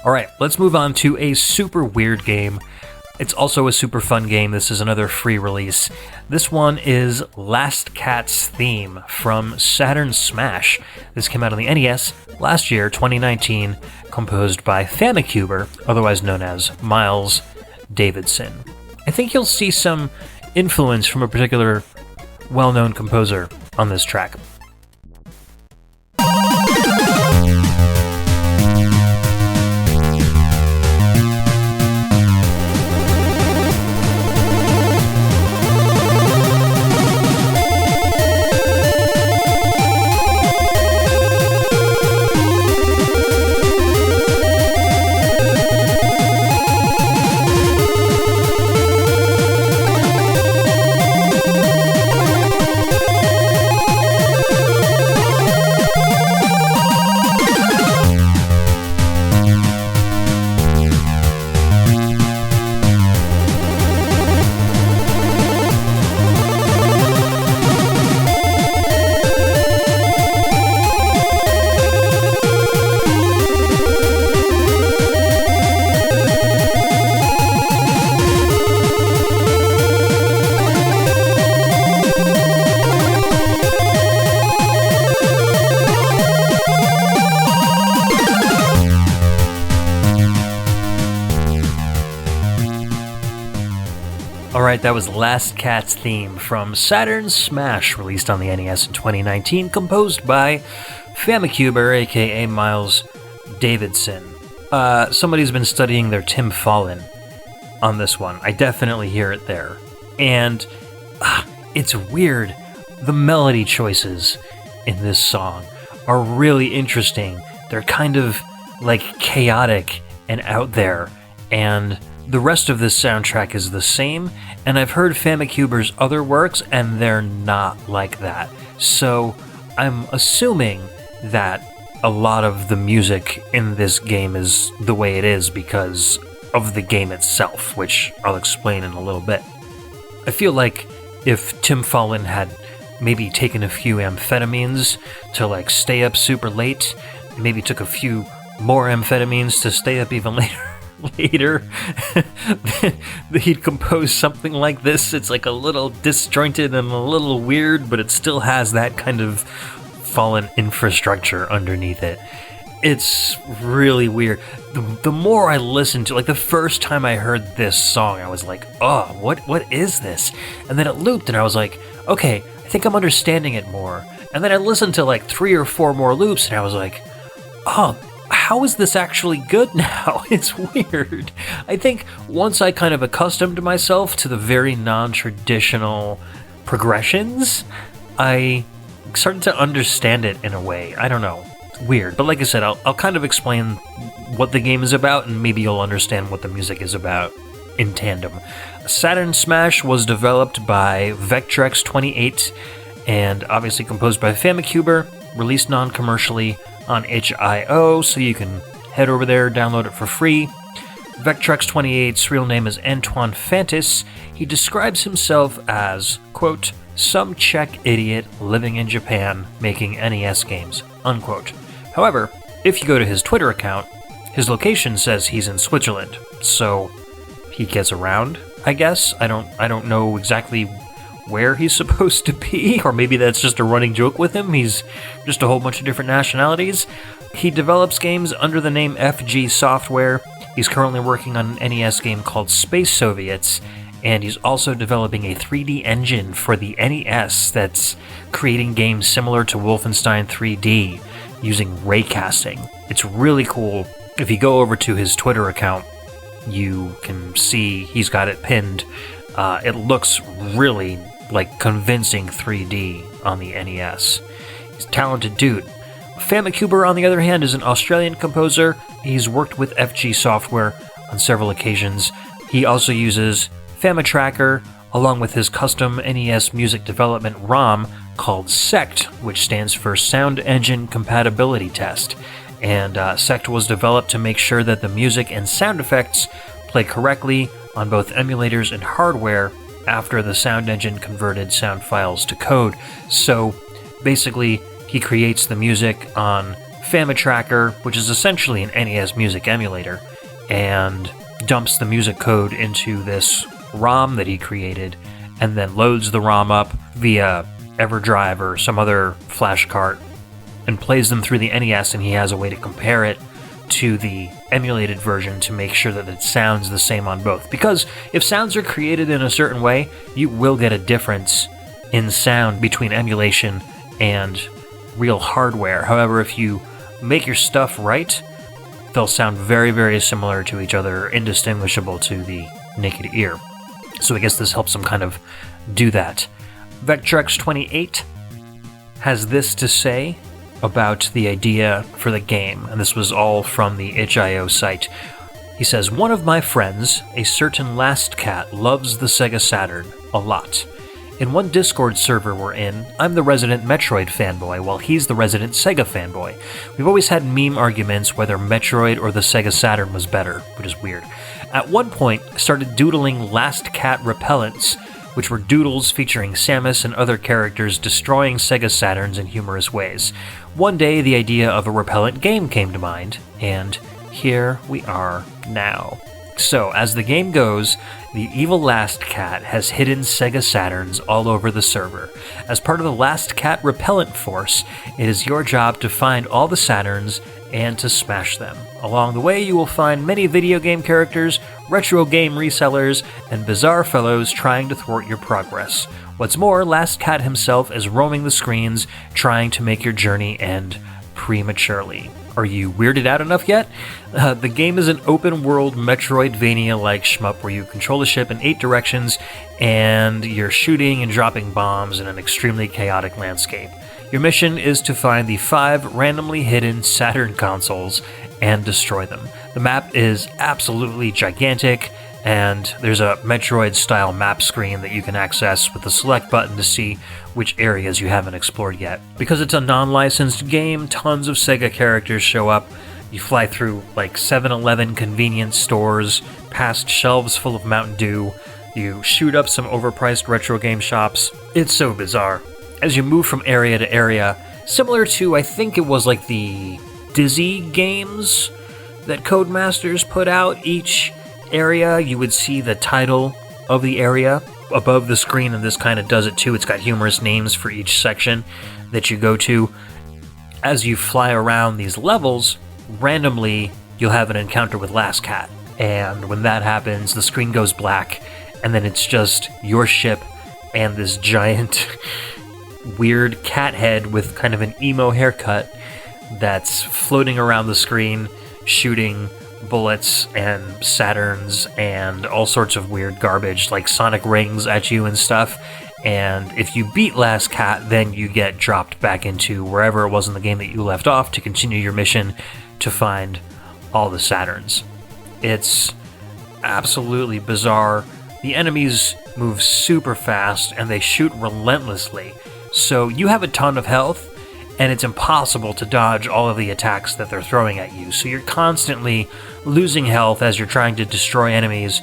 Alright, let's move on to a super weird game. It's also a super fun game. This is another free release. This one is Last Cat's Theme from Saturn Smash. This came out on the NES last year, 2019, composed by Famicuber, otherwise known as Miles Davidson. I think you'll see some influence from a particular well-known composer on this track. Alright, that was Last Cat's Theme from Saturn Smash, released on the NES in 2019, composed by Famicuber, aka Miles Davidson. Somebody's been studying their Tim Fallon on this one. I definitely hear it there. And it's weird. The melody choices in this song are really interesting. They're kind of like chaotic and out there, and the rest of this soundtrack is the same, and I've heard Famicuber's other works, and they're not like that. So I'm assuming that a lot of the music in this game is the way it is because of the game itself, which I'll explain in a little bit. I feel like if Tim Fallon had maybe taken a few amphetamines to like stay up super late, maybe took a few more amphetamines to stay up even later, he'd compose something like this. It's like a little disjointed and a little weird, but it still has that kind of Fallen infrastructure underneath it. It's really weird. The more I listen to, like the first time I heard this song, I was like, oh, what is this? And then it looped and I was like, okay, I think I'm understanding it more. And then I listened to like 3 or 4 more loops and I was like, oh, how is this actually good now? It's weird. I think once I kind of accustomed myself to the very non-traditional progressions, I started to understand it in a way. I don't know. It's weird. But like I said, I'll kind of explain what the game is about, and maybe you'll understand what the music is about in tandem. Saturn Smash was developed by Vectrex 28 and obviously composed by Famicuber, released non-commercially on itch.io, so you can head over there, download it for free. Vectrex 28's real name is Antoine Fantis. He describes himself as, quote, some Czech idiot living in Japan making NES games, unquote. However, if you go to his Twitter account, his location says he's in Switzerland, so he gets around, I guess. I don't know exactly where he's supposed to be, or maybe that's just a running joke with him. He's just a whole bunch of different nationalities. He develops games under the name FG Software. He's currently working on an NES game called Space Soviets, and he's also developing a 3D engine for the NES that's creating games similar to Wolfenstein 3D using raycasting. It's really cool. If you go over to his Twitter account, you can see he's got it pinned. It looks really like convincing 3D on the NES. He's a talented dude. Famicuber, on the other hand, is an Australian composer. He's worked with FG Software on several occasions. He also uses Famitracker, along with his custom NES music development ROM called SECT, which stands for Sound Engine Compatibility Test. And SECT was developed to make sure that the music and sound effects play correctly on both emulators and hardware after the sound engine converted sound files to code. So basically, he creates the music on Famitracker, which is essentially an NES music emulator, and dumps the music code into this ROM that he created, and then loads the ROM up via EverDrive or some other flash cart, and plays them through the NES, and he has a way to compare it to the emulated version to make sure that it sounds the same on both. Because if sounds are created in a certain way, you will get a difference in sound between emulation and real hardware. However, if you make your stuff right, they'll sound very, very similar to each other, indistinguishable to the naked ear. So I guess this helps them kind of do that. Vectrex28 has this to say about the idea for the game, and this was all from the itch.io site. He says, "One of my friends, a certain Last Cat, loves the Sega Saturn a lot. In one Discord server we're in, I'm the resident Metroid fanboy, while he's the resident Sega fanboy. We've always had meme arguments whether Metroid or the Sega Saturn was better, which is weird. At one point, I started doodling Last Cat repellents, which were doodles featuring Samus and other characters destroying Sega Saturns in humorous ways. One day, the idea of a repellent game came to mind, and here we are now." So, as the game goes, the evil Last Cat has hidden Sega Saturns all over the server. As part of the Last Cat repellent force, it is your job to find all the Saturns and to smash them. Along the way, you will find many video game characters, retro game resellers, and bizarre fellows trying to thwart your progress. What's more, Last Cat himself is roaming the screens, trying to make your journey end prematurely. Are you weirded out enough yet? The game is an open-world Metroidvania-like shmup where you control a ship in 8 directions, and you're shooting and dropping bombs in an extremely chaotic landscape. Your mission is to find the 5 randomly hidden Saturn consoles and destroy them. The map is absolutely gigantic, and there's a Metroid-style map screen that you can access with the select button to see which areas you haven't explored yet. Because it's a non-licensed game, tons of Sega characters show up. You fly through like 7-Eleven convenience stores, past shelves full of Mountain Dew. You shoot up some overpriced retro game shops. It's so bizarre. As you move from area to area, similar to, I think it was like the Dizzy games that Codemasters put out, each area you would see the title of the area above the screen, and this kind of does it too. It's got humorous names for each section that you go to. As you fly around these levels, randomly you'll have an encounter with Last Cat, and when that happens, the screen goes black, and then it's just your ship and this giant weird cat head with kind of an emo haircut that's floating around the screen, shooting bullets and Saturns and all sorts of weird garbage like sonic rings at you and stuff. And if you beat Last Cat, then you get dropped back into wherever it was in the game that you left off to continue your mission to find all the Saturns. It's absolutely bizarre. The enemies move super fast and they shoot relentlessly. So you have a ton of health, and it's impossible to dodge all of the attacks that they're throwing at you. So you're constantly losing health as you're trying to destroy enemies,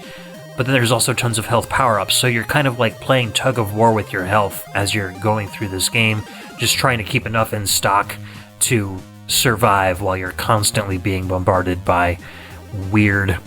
but then there's also tons of health power-ups. So you're kind of like playing tug of war with your health as you're going through this game, just trying to keep enough in stock to survive while you're constantly being bombarded by weird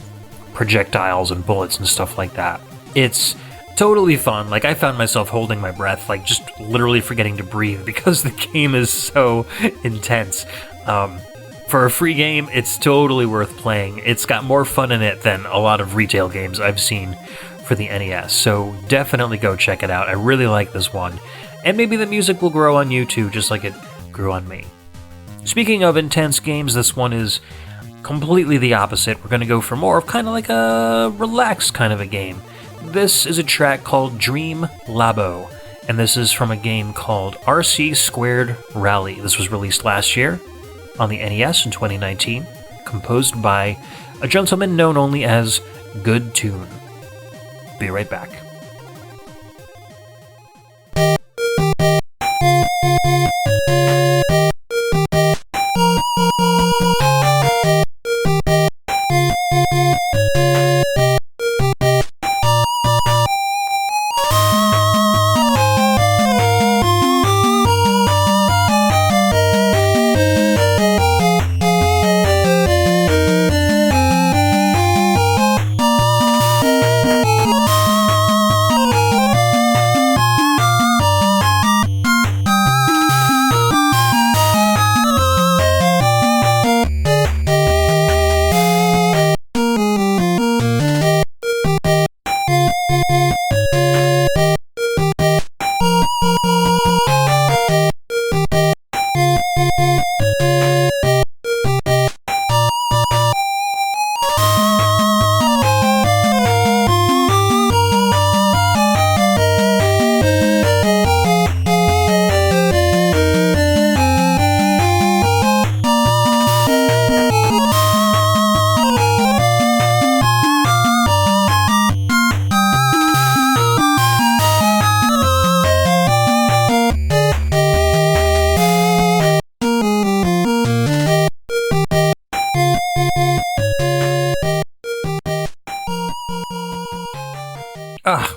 projectiles and bullets and stuff like that. It's totally fun. Like, I found myself holding my breath, like just literally forgetting to breathe because the game is so intense. For a free game, it's totally worth playing. It's got more fun in it than a lot of retail games I've seen for the NES, so definitely go check it out. I really like this one. And maybe the music will grow on you too, just like it grew on me. Speaking of intense games, this one is completely the opposite. We're going to go for more of kind of like a relaxed kind of a game. This is a track called Dream Labo, and this is from a game called RC Squared Rally. This was released last year on the NES in 2019, composed by a gentleman known only as Good Tune. Be right back.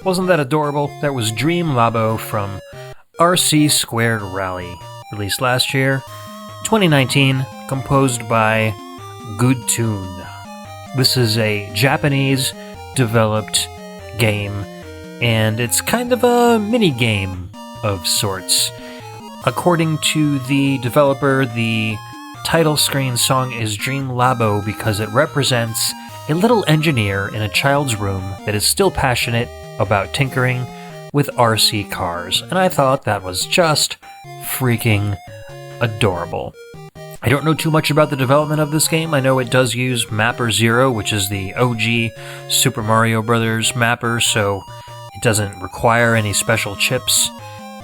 Wasn't that adorable? That was Dream Labo from RC Squared Rally, released last year, 2019, composed by Good Tune. This is a Japanese-developed game, and it's kind of a mini-game of sorts. According to the developer, the title screen song is Dream Labo because it represents a little engineer in a child's room that is still passionate about tinkering with RC cars, and I thought that was just freaking adorable. I don't know too much about the development of this game. I know it does use Mapper Zero, which is the OG Super Mario Bros. Mapper, so it doesn't require any special chips.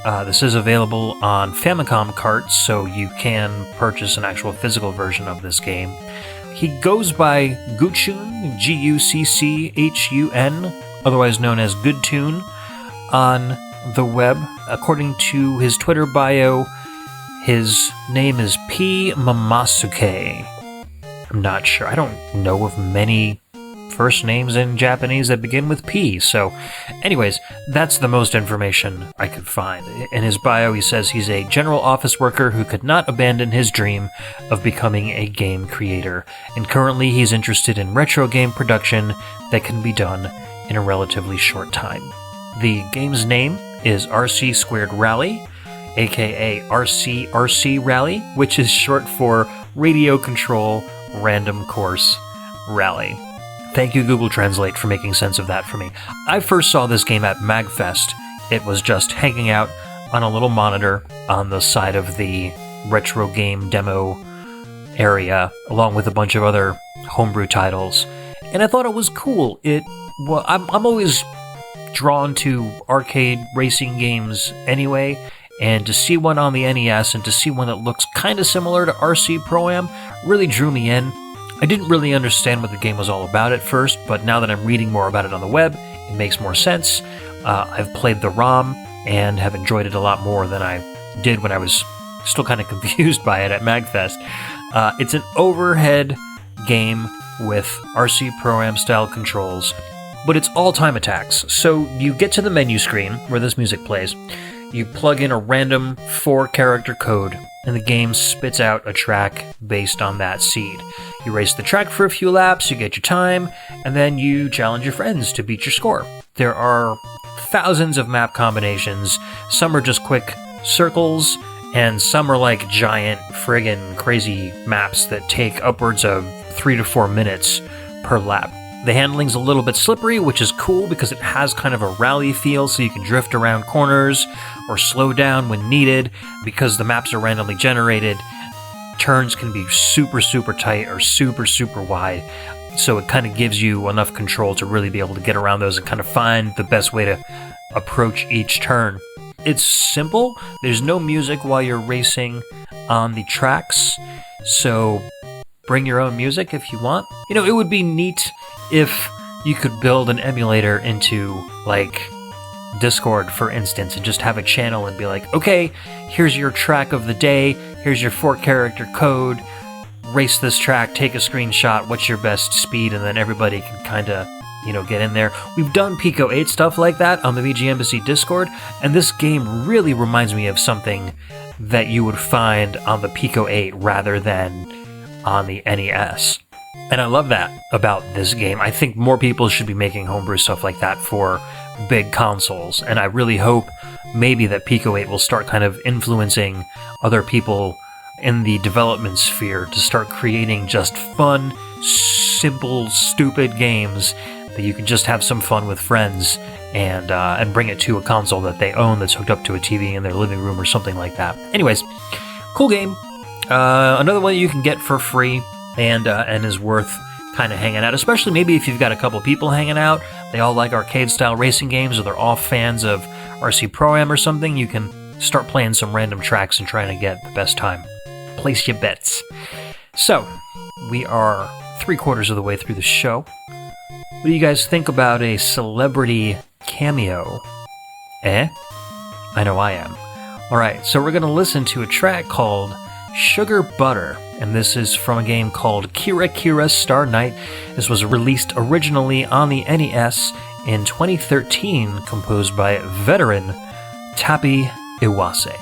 This is available on Famicom carts, so you can purchase an actual physical version of this game. He goes by Guccun, Gucchun, otherwise known as Good Tune, on the web. According to his Twitter bio, his name is P. Mamasuke. I'm not sure. I don't know of many first names in Japanese that begin with P. So, anyways, that's the most information I could find. In his bio, he says he's a general office worker who could not abandon his dream of becoming a game creator. And currently, he's interested in retro game production that can be done in a relatively short time. The game's name is RC Squared Rally, aka RC Rally, which is short for Radio Control Random Course Rally. Thank you, Google Translate, for making sense of that for me. I first saw this game at MagFest. It was just hanging out on a little monitor on the side of the retro game demo area, along with a bunch of other homebrew titles. And I thought it was cool. I'm always drawn to arcade racing games anyway, and to see one on the NES and to see one that looks kind of similar to RC Pro-Am really drew me in. I didn't really understand what the game was all about at first, but now that I'm reading more about it on the web, it makes more sense. I've played the ROM and have enjoyed it a lot more than I did when I was still kind of confused by it at MagFest. It's an overhead game with RC Pro-Am style controls, but it's all time attacks. So you get to the menu screen where this music plays, you plug in a random 4-character code, and the game spits out a track based on that seed. You race the track for a few laps, you get your time, and then you challenge your friends to beat your score. There are thousands of map combinations. Some are just quick circles, and some are like giant friggin' crazy maps that take upwards of 3 to 4 minutes per lap. The handling's a little bit slippery, which is cool because it has kind of a rally feel, so you can drift around corners or slow down when needed. Because the maps are randomly generated, turns can be super, super tight or super, super wide. So it kind of gives you enough control to really be able to get around those and kind of find the best way to approach each turn. It's simple. There's no music while you're racing on the tracks, so bring your own music if you want. You know, it would be neat if you could build an emulator into, like, Discord, for instance, and just have a channel and be like, okay, here's your track of the day, here's your 4-character code, race this track, take a screenshot, what's your best speed, and then everybody can kind of, get in there. We've done Pico 8 stuff like that on the VGMbassy Discord, and this game really reminds me of something that you would find on the Pico 8 rather than on the NES. And I love that about this game. I think more people should be making homebrew stuff like that for big consoles, and I really hope maybe that Pico 8 will start kind of influencing other people in the development sphere to start creating just fun, simple, stupid games that you can just have some fun with friends and bring it to a console that they own that's hooked up to a TV in their living room or something like that. Anyways, cool game. Another one you can get for free and is worth kind of hanging out, especially maybe if you've got a couple people hanging out. They all like arcade-style racing games, or they're all fans of RC Pro-Am or something. You can start playing some random tracks and trying to get the best time. Place your bets. So, we are 3/4 of the way through the show. What do you guys think about a celebrity cameo? I know I am. Alright, so we're going to listen to a track called Sugar Butter, and this is from a game called Kira Kira Star Night. This was released originally on the NES in 2013, composed by veteran Tapi Iwase.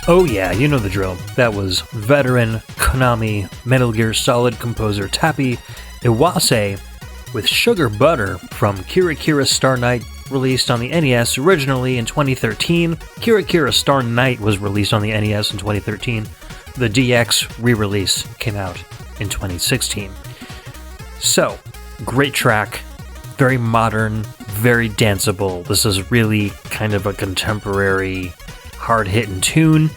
Oh yeah, you know the drill. That was veteran Konami Metal Gear Solid composer Tapi Iwase with Sugar Butter from Kira Kira Star Night, released on the NES originally in 2013. Kira Kira Star Night was released on the NES in 2013. The DX re-release came out in 2016. So, great track, very modern, very danceable. This is really kind of a contemporary hard-hitting tune.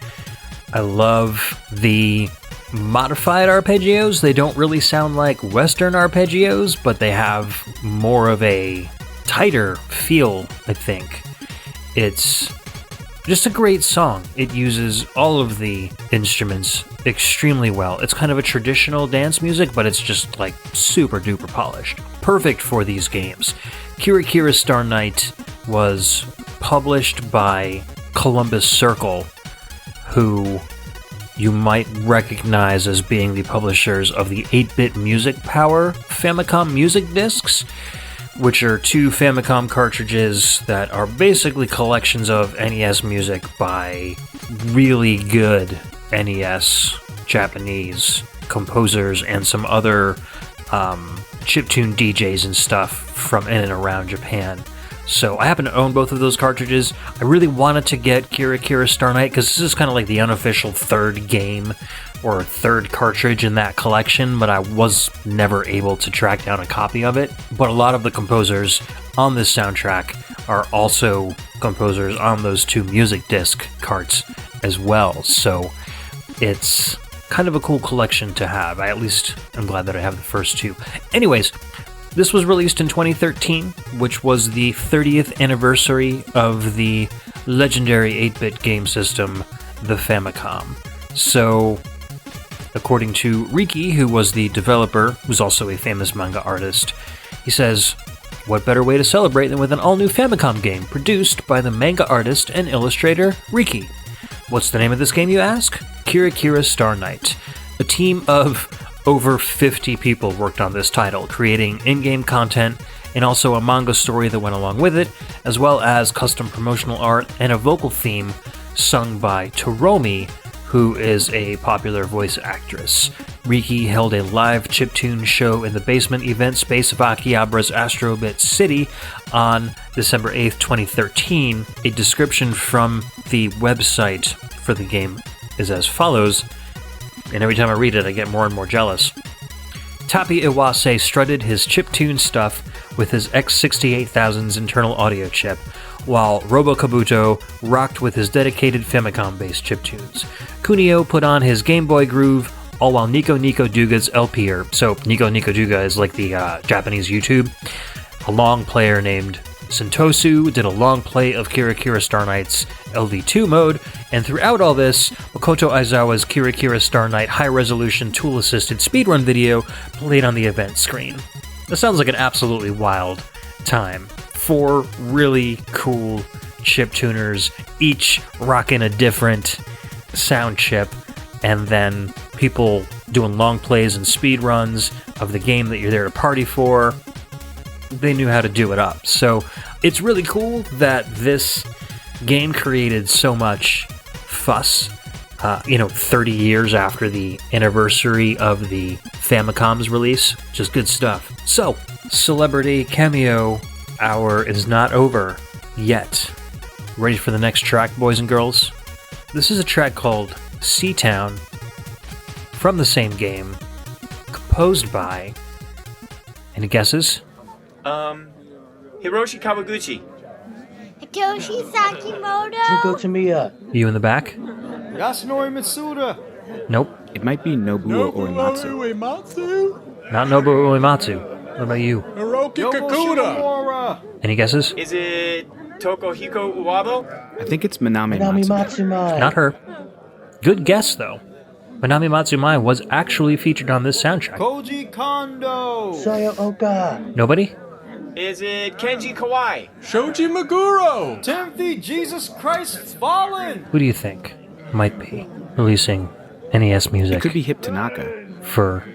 I love the modified arpeggios. They don't really sound like Western arpeggios, but they have more of a tighter feel, I think. It's just a great song. It uses all of the instruments extremely well. It's kind of a traditional dance music, but it's just like super duper polished. Perfect for these games. Kira Kira Star Night was published by Columbus Circle, who you might recognize as being the publishers of the 8-Bit Music Power Famicom music discs, which are 2 Famicom cartridges that are basically collections of NES music by really good NES Japanese composers and some other chiptune DJs and stuff from in and around Japan. So I happen to own both of those cartridges. I really wanted to get Kira Kira Star Night because this is kind of like the unofficial third game or third cartridge in that collection, but I was never able to track down a copy of it. But a lot of the composers on this soundtrack are also composers on those 2 music disc carts as well. So it's kind of a cool collection to have. At least I'm glad that I have the first 2. Anyways, this was released in 2013, which was the 30th anniversary of the legendary 8-bit game system, the Famicom. So, according to Riki, who was the developer, who's also a famous manga artist, he says, "What better way to celebrate than with an all-new Famicom game produced by the manga artist and illustrator Riki? What's the name of this game, you ask? Kira Kira Star Night. A team of over 50 people worked on this title, creating in-game content and also a manga story that went along with it, as well as custom promotional art and a vocal theme sung by Toromi, who is a popular voice actress. Riki held a live chiptune show in the basement event space of Akihabra's Astrobit City on December 8th, 2013. A description from the website for the game is as follows, and every time I read it, I get more and more jealous. Tapi Iwase strutted his chiptune stuff with his X68000's internal audio chip, while Robo Kabuto rocked with his dedicated Famicom-based chiptunes. Kunio put on his Game Boy groove, all while Nico Nico Duga's LPer, so Nico Nico Duga is like the Japanese YouTube, a long player named Sentosu did a long play of Kira Kira Star Night's LD2 mode, and throughout all this, Makoto Aizawa's Kira Kira Star Night high-resolution tool-assisted speedrun video played on the event screen. This sounds like an absolutely wild time. 4 really cool chiptuners, each rocking a different sound chip, and then people doing long plays and speedruns of the game that you're there to party for. They knew how to do it up. So it's really cool that this game created so much fuss, 30 years after the anniversary of the Famicom's release. Just good stuff. So, Celebrity Cameo Hour is not over yet. Ready for the next track, boys and girls? This is a track called Seatown from the same game, composed by... Any guesses? Hiroshi Kawaguchi. Hitoshi Sakimoto. Junko Tamiya. You in the back? Yasunori Mitsuda. Nope. It might be Nobuo Uematsu. Not Nobuo Uematsu. What about you? Hiroki Kakuda. Any guesses? Is it Tokuhiko Uwabo? I think it's Manami Nami Matsuda. Matsumai. Not her. Good guess, though. Manami Matsumai was actually featured on this soundtrack. Koji Kondo. Sayo Oka. Nobody? Is it Kenji Kawai? Shoji Meguro. Timothy Jesus Christ Fallen. Who do you think might be releasing NES It music could be Hip Tanaka. for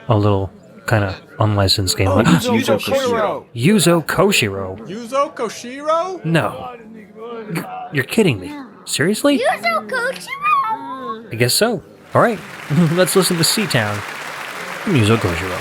a little kind of unlicensed game? Like Yuzo Koshiro. Yuzo Koshiro? Yuzo Koshiro? No. You're kidding me. Seriously? Yuzo Koshiro. I guess so. All right. Let's listen to Seatown from Yuzo Koshiro.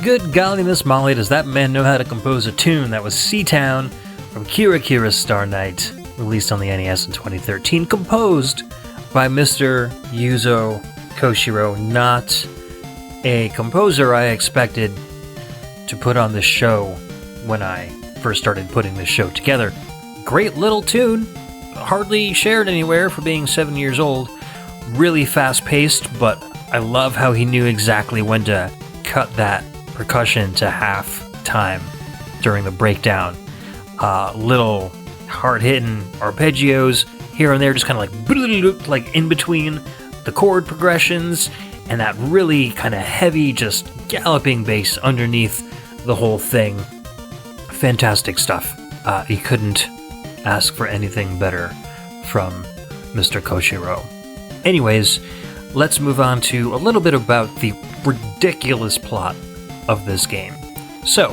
Good golly, Miss Molly, does that man know how to compose a tune? That was Seatown from Kira Kira's Star Night, released on the NES in 2013, composed by Mr. Yuzo Koshiro, not a composer I expected to put on this show when I first started putting this show together. Great little tune, hardly shared anywhere for being 7 years old. Really fast-paced, but I love how he knew exactly when to cut that percussion to half time during the breakdown. Little hard-hitting arpeggios here and there, just kind of like in between the chord progressions, and that really kind of heavy, just galloping bass underneath the whole thing. Fantastic stuff. You couldn't ask for anything better from Mr. Koshiro. Anyways, let's move on to a little bit about the ridiculous plot of this game. So,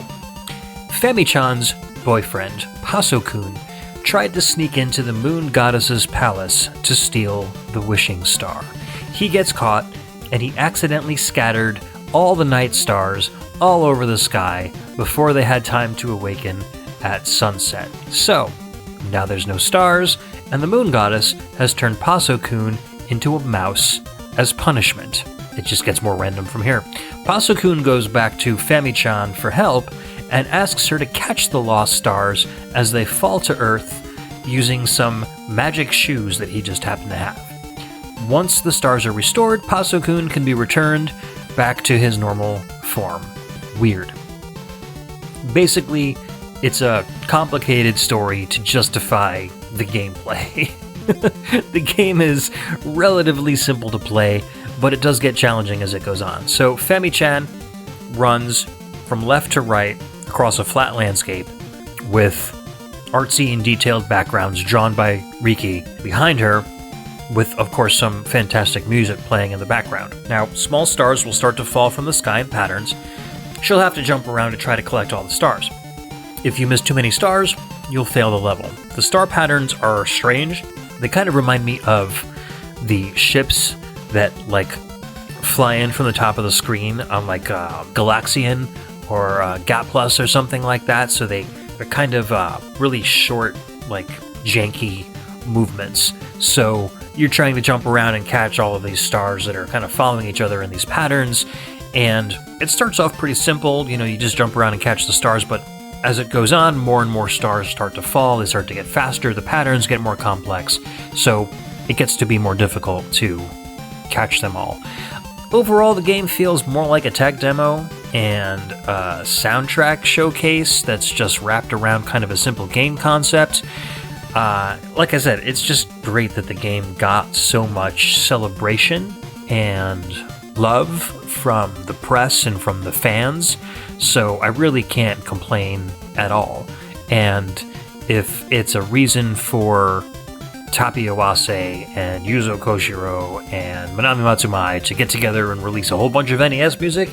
Femi-chan's boyfriend, Paso-kun, tried to sneak into the moon goddess's palace to steal the wishing star. He gets caught, and he accidentally scattered all the night stars all over the sky before they had time to awaken at sunset. So, now there's no stars, and the moon goddess has turned Paso-kun into a mouse as punishment. It just gets more random from here. Paso-kun goes back to Femi-chan for help and asks her to catch the lost stars as they fall to Earth using some magic shoes that he just happened to have. Once the stars are restored, Paso-kun can be returned back to his normal form. Weird. Basically, it's a complicated story to justify the gameplay. The game is relatively simple to play, but it does get challenging as it goes on. So Femi-chan runs from left to right across a flat landscape with artsy and detailed backgrounds drawn by Riki behind her, with, of course, some fantastic music playing in the background. Now, small stars will start to fall from the sky in patterns. she'll have to jump around to try to collect all the stars. If you miss too many stars, you'll fail the level. The star patterns are strange. They kind of remind me of the ships that like fly in from the top of the screen on like Galaxian or Gat Plus or something like that. So they're kind of really short, like janky movements. So you're trying to jump around and catch all of these stars that are kind of following each other in these patterns. And it starts off pretty simple. You know, you just jump around and catch the stars, but as it goes on, more and more stars start to fall. They start to get faster. The patterns get more complex. So it gets to be more difficult to catch them all. Overall, the game feels more like a tech demo and a soundtrack showcase that's just wrapped around kind of a simple game concept. Like I said, it's just great that the game got so much celebration and love from the press and from the fans, so I really can't complain at all. And if it's a reason for Tapia Wase and Yuzo Koshiro and Manami Matsumai to get together and release a whole bunch of NES music,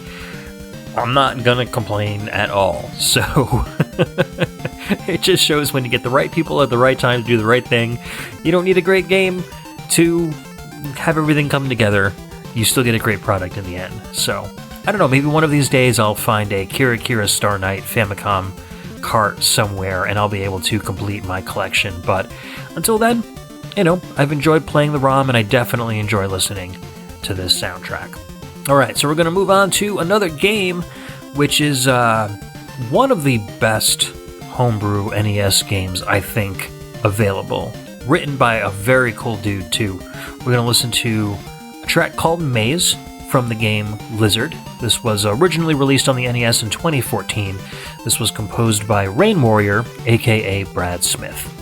I'm not gonna complain at all. So it just shows when you get the right people at the right time to do the right thing. You don't need a great game to have everything come together. You still get a great product in the end. So, I don't know, maybe one of these days I'll find a Kira Kira Star Knight Famicom cart somewhere and I'll be able to complete my collection. But until then, you know, I've enjoyed playing the ROM and I definitely enjoy listening to this soundtrack. Alright, so we're going to move on to another game, which is one of the best homebrew NES games, I think, available. Written by a very cool dude, too. We're going to listen to a track called Maze from the game Lizard. This was originally released on the NES in 2014. This was composed by Rain Warrior, aka Brad Smith.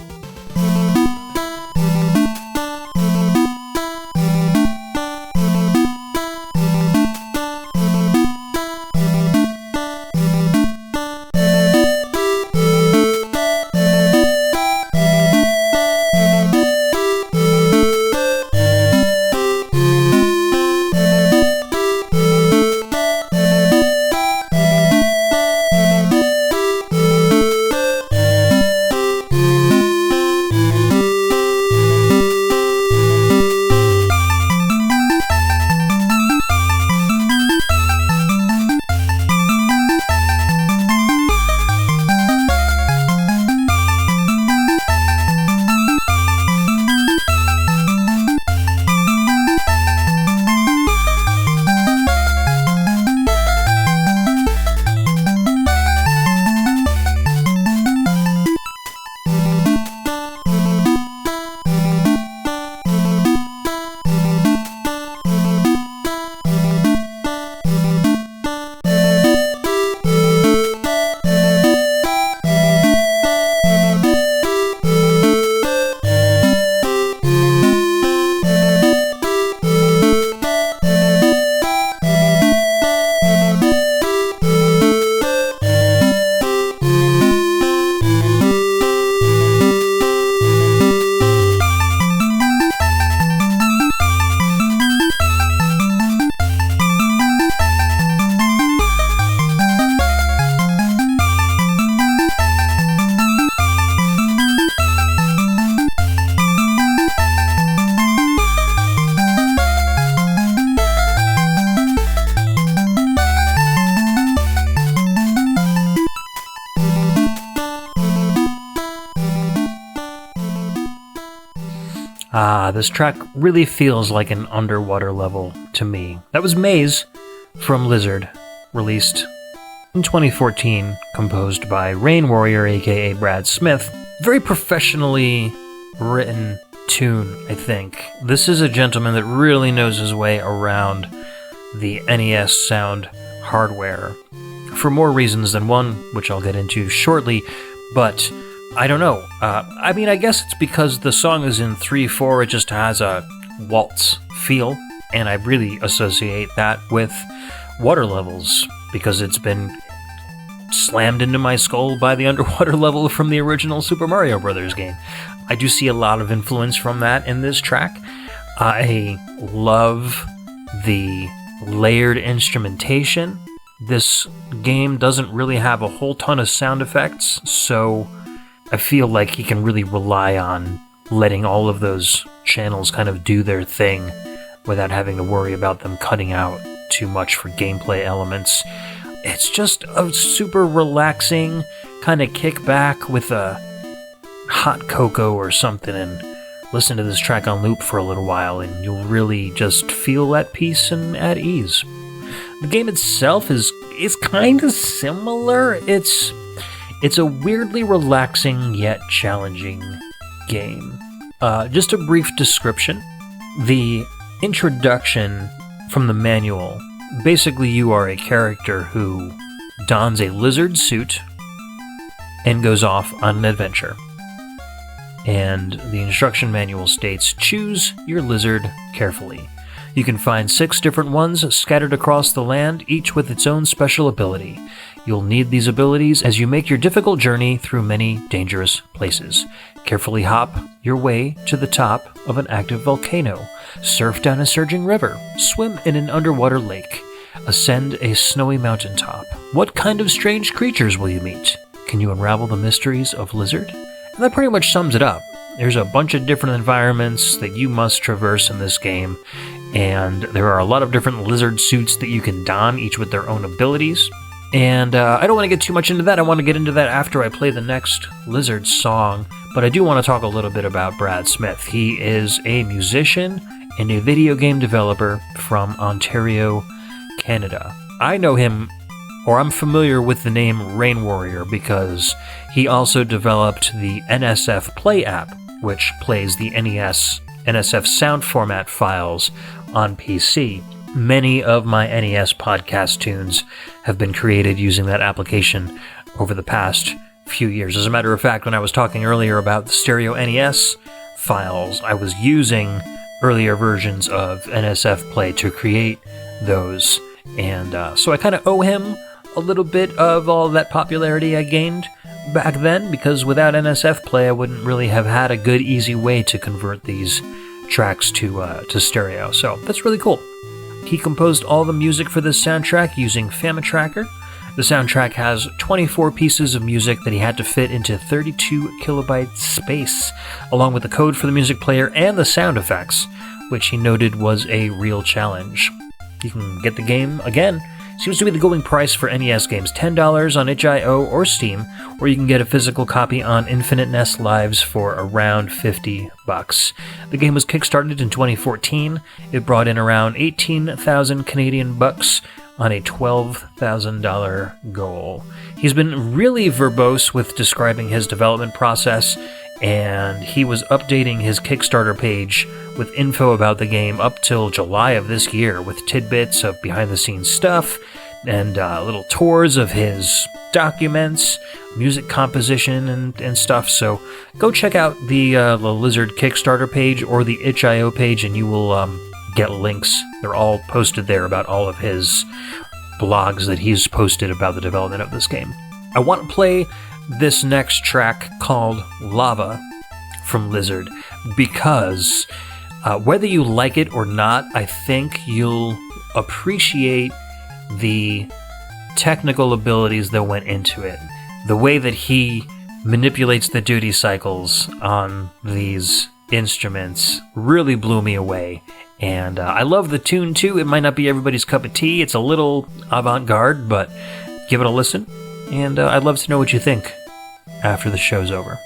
This track really feels like an underwater level to me. That was Maze from Lizard, released in 2014, composed by Rain Warrior, aka Brad Smith. Very professionally written tune, I think. This is a gentleman that really knows his way around the NES sound hardware for more reasons than one, which I'll get into shortly, but I don't know. I mean, I guess it's because the song is in 3/4, it just has a waltz feel, and I really associate that with water levels, because it's been slammed into my skull by the underwater level from the original Super Mario Bros. Game. I do see a lot of influence from that in this track. I love the layered instrumentation This game doesn't really have a whole ton of sound effects, so I feel like he can really rely on letting all of those channels kind of do their thing without having to worry about them cutting out too much for gameplay elements. It's just a super relaxing kind of kick back with a hot cocoa or something and listen to this track on loop for a little while and you'll really just feel at peace and at ease. The game itself is kind of similar. It's a weirdly relaxing yet challenging game. Just a brief description. The introduction from the manual, basically you are a character who dons a lizard suit and goes off on an adventure. And the instruction manual states, choose your lizard carefully. You can find 6 different ones scattered across the land, each with its own special ability. You'll need these abilities as you make your difficult journey through many dangerous places. Carefully hop your way to the top of an active volcano, surf down a surging river, swim in an underwater lake, ascend a snowy mountaintop. What kind of strange creatures will you meet? Can you unravel the mysteries of Lizard? And that pretty much sums it up. There's a bunch of different environments that you must traverse in this game, and there are a lot of different lizard suits that you can don, each with their own abilities. And I don't want to get too much into that. I want to get into that after I play the next Lizard song, but I do want to talk a little bit about Brad Smith. He is a musician and a video game developer from Ontario, Canada. I know him, or I'm familiar with the name Rain Warrior, because he also developed the NSF Play app, which plays the NES NSF sound format files on PC. Many of my NES podcast tunes have been created using that application over the past few years. As a matter of fact, when I was talking earlier about the stereo NES files, I was using earlier versions of NSF Play to create those. And so I kind of owe him a little bit of all that popularity I gained back then, because without NSF Play, I wouldn't really have had a good, easy way to convert these tracks to stereo. So that's really cool. He composed all the music for this soundtrack using Famitracker. The soundtrack has 24 pieces of music that he had to fit into 32 kilobyte space, along with the code for the music player and the sound effects, which he noted was a real challenge. You can get the game, again, seems to be the going price for NES games, $10 on itch.io or Steam, or you can get a physical copy on Infinite Nest Lives for around $50. The game was kickstarted in 2014. It brought in around 18,000 Canadian bucks on a $12,000 goal. He's been really verbose with describing his development process, and he was updating his Kickstarter page with info about the game up till July of this year, with tidbits of behind-the-scenes stuff and little tours of his documents, music composition, and stuff. So go check out the Lizard Kickstarter page or the itch.io page, and you will get links. They're all posted there about all of his blogs that he's posted about the development of this game. I want to play this next track called Lava from Lizard because whether you like it or not, I think you'll appreciate the technical abilities that went into it. The way that he manipulates the duty cycles on these instruments really blew me away. And I love the tune too. It might not be everybody's cup of tea. It's a little avant-garde, but give it a listen. And I'd love to know what you think after the show's over.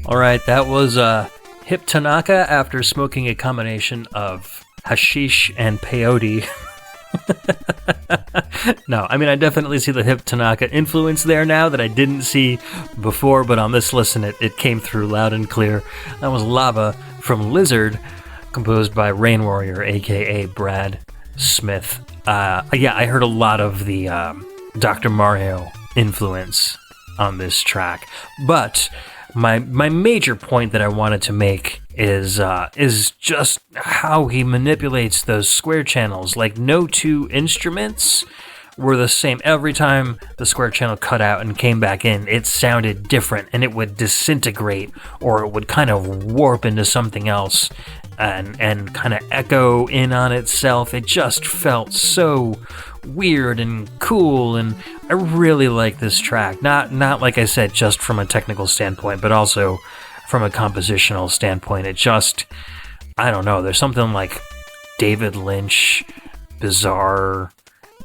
All right, that was Hip Tanaka after smoking a combination of hashish and peyote. No, I mean, I definitely see the Hip Tanaka influence there now that I didn't see before, but on this listen, it came through loud and clear. That was Lava from Lizard, composed by Rain Warrior, aka Brad Smith. Yeah, I heard a lot of the Dr. Mario influence on this track, but my major point that I wanted to make is just how he manipulates those square channels. Like, no two instruments were the same. Every time the square channel cut out and came back in, it sounded different, and it would disintegrate, or it would kind of warp into something else and kind of echo in on itself. It just felt so weird and cool, and I really like this track. Not like I said, just from a technical standpoint, but also from a compositional standpoint. It just, I don't know, there's something like David Lynch, bizarre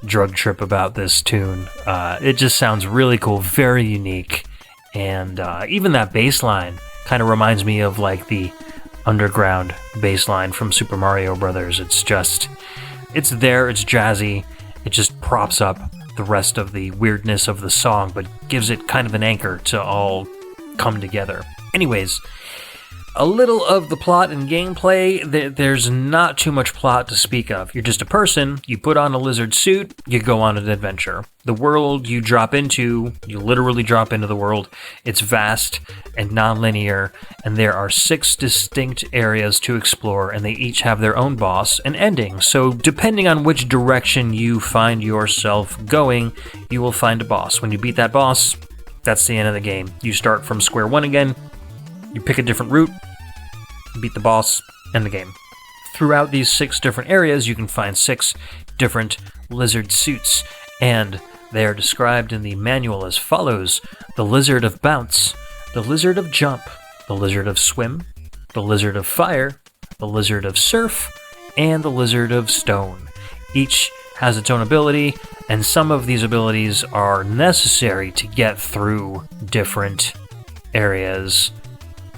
drug trip about this tune. It just sounds really cool, very unique, and even that bass line kind of reminds me of like the underground bass line from Super Mario Brothers. It's there, it's jazzy, it just props up the rest of the weirdness of the song, but gives it kind of an anchor to all come together. Anyways, a little of the plot and gameplay. There's not too much plot to speak of. You're just a person, you put on a lizard suit, you go on an adventure. The world you drop into, you literally drop into the world. It's vast and non-linear, and there are 6 distinct areas to explore, and they each have their own boss and ending. So depending on which direction you find yourself going, you will find a boss. When you beat that boss, that's the end of the game. You start from square one again, you pick a different route, beat the boss, end the game. Throughout these 6 different areas, you can find 6 different lizard suits, and they are described in the manual as follows: the lizard of bounce, the lizard of jump, the lizard of swim, the lizard of fire, the lizard of surf, and the lizard of stone. Each has its own ability, and some of these abilities are necessary to get through different areas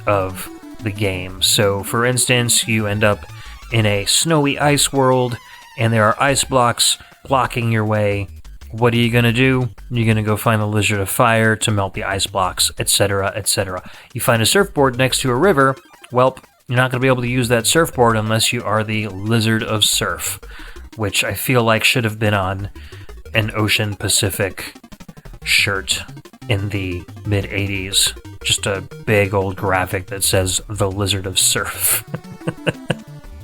of the game. So, for instance, you end up in a snowy ice world, and there are ice blocks blocking your way. What are you going to do? You're going to go find the lizard of fire to melt the ice blocks, etc., etc. You find a surfboard next to a river. Well, you're not going to be able to use that surfboard unless you are the lizard of surf, which I feel like should have been on an Ocean Pacific shirt in the mid-'80s. Just a big old graphic that says the Lizard of Surf.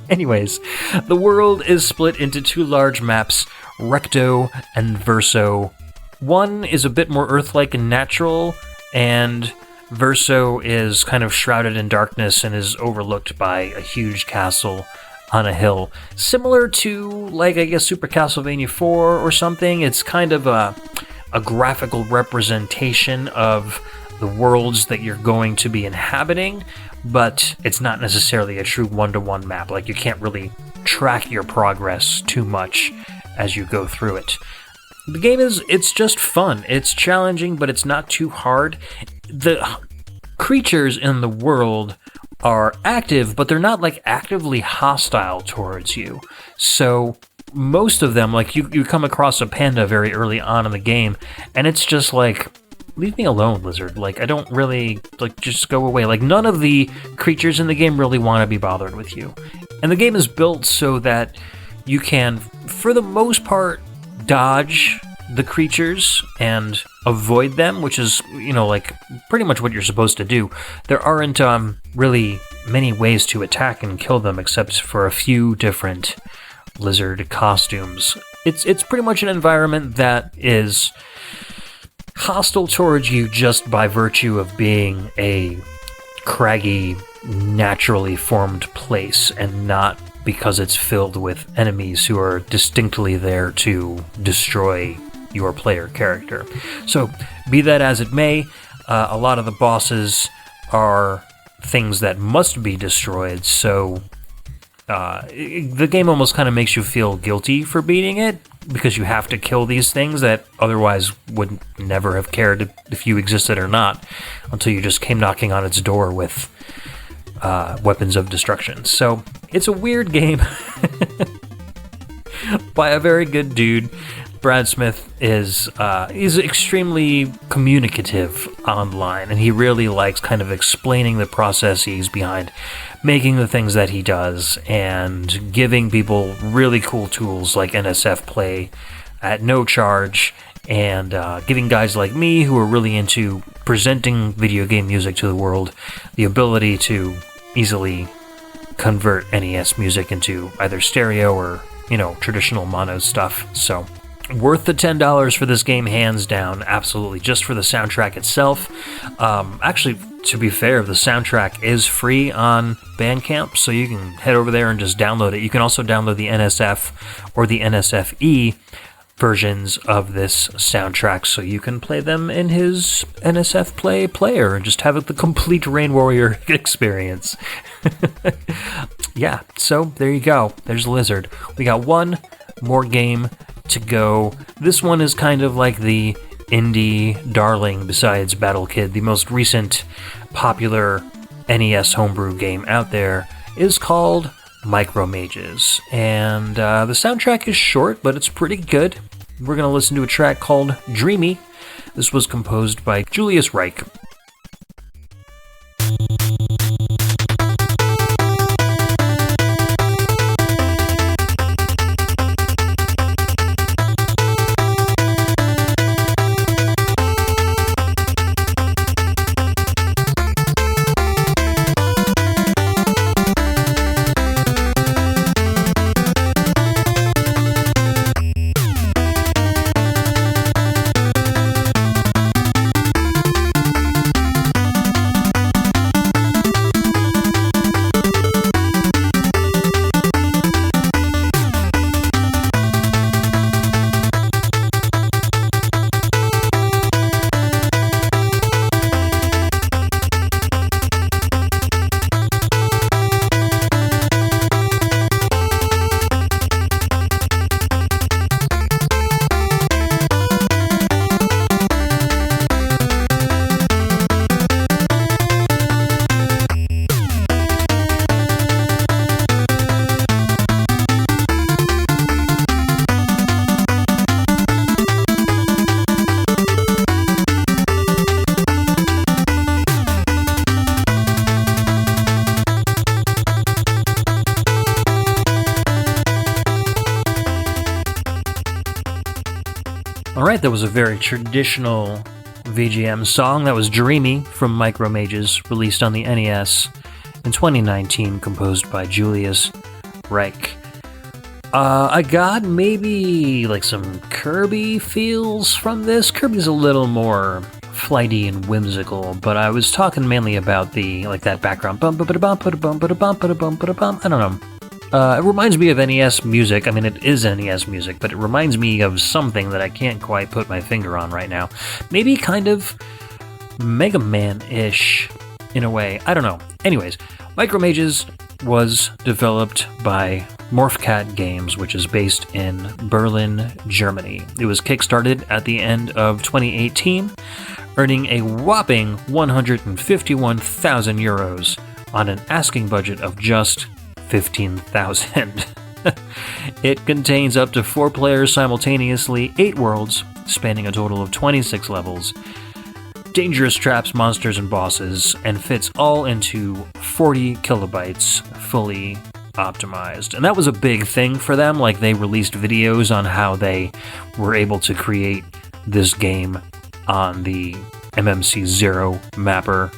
Anyways, the world is split into 2 large maps, Recto and Verso. One is a bit more Earth-like and natural, and Verso is kind of shrouded in darkness and is overlooked by a huge castle on a hill. Similar to, like, I guess, Super Castlevania 4 or something. It's kind of a graphical representation of the worlds that you're going to be inhabiting, but it's not necessarily a true one-to-one map. Like, you can't really track your progress too much as you go through it. The game it's just fun. It's challenging, but it's not too hard. The creatures in the world are active, but they're not, like, actively hostile towards you. So most of them, like, you come across a panda very early on in the game, and it's just like, leave me alone, lizard. Like, I don't really, like, just go away. Like, none of the creatures in the game really want to be bothered with you. And the game is built so that you can, for the most part, dodge the creatures and avoid them, which is, you know, like, pretty much what you're supposed to do. There aren't really many ways to attack and kill them except for a few different lizard costumes. It's pretty much an environment that is hostile towards you just by virtue of being a craggy, naturally formed place, and not because it's filled with enemies who are distinctly there to destroy your player character. So, be that as it may, a lot of the bosses are things that must be destroyed, so the game almost kind of makes you feel guilty for beating it, because you have to kill these things that otherwise would never have cared if you existed or not, until you just came knocking on its door with weapons of destruction. So it's a weird game by a very good dude. Brad Smith is he's extremely communicative online, and he really likes kind of explaining the processes behind making the things that he does and giving people really cool tools like NSF Play at no charge, and giving guys like me who are really into presenting video game music to the world the ability to easily convert NES music into either stereo or, traditional mono stuff. So worth the $10 for this game, hands down, absolutely, just for the soundtrack itself. Actually, to be fair, the soundtrack is free on Bandcamp, so you can head over there and just download it. You can also download the NSF or the NSFE versions of this soundtrack, so you can play them in his NSF Play player and just have the complete Rain Warrior experience. Yeah, so there you go. There's Lizard. We got one more game to go. This one is kind of like the indie darling besides Battle Kid. The most recent popular NES homebrew game out there is called Micro Mages, and the soundtrack is short, but it's pretty good. We're going to listen to a track called Dreamy. This was composed by Julius Reich. Alright, that was a very traditional VGM song. That was Dreamy from Micro Mages, released on the NES in 2019, composed by Julius Reich. I got maybe like some Kirby feels from this. Kirby's a little more flighty and whimsical, but I was talking mainly about that background bum ba bum ba bum ba bum ba bum ba bum. I don't know. It reminds me of NES music. I mean, it is NES music, but it reminds me of something that I can't quite put my finger on right now. Maybe kind of Mega Man-ish in a way. I don't know. Anyways, Micro Mages was developed by Morphcat Games, which is based in Berlin, Germany. It was kickstarted at the end of 2018, earning a whopping 151,000 euros on an asking budget of just 15,000. It contains up to 4 players simultaneously, 8 worlds, spanning a total of 26 levels, dangerous traps, monsters, and bosses, and fits all into 40 kilobytes, fully optimized. And that was a big thing for them. Like, they released videos on how they were able to create this game on the MMC0 mapper.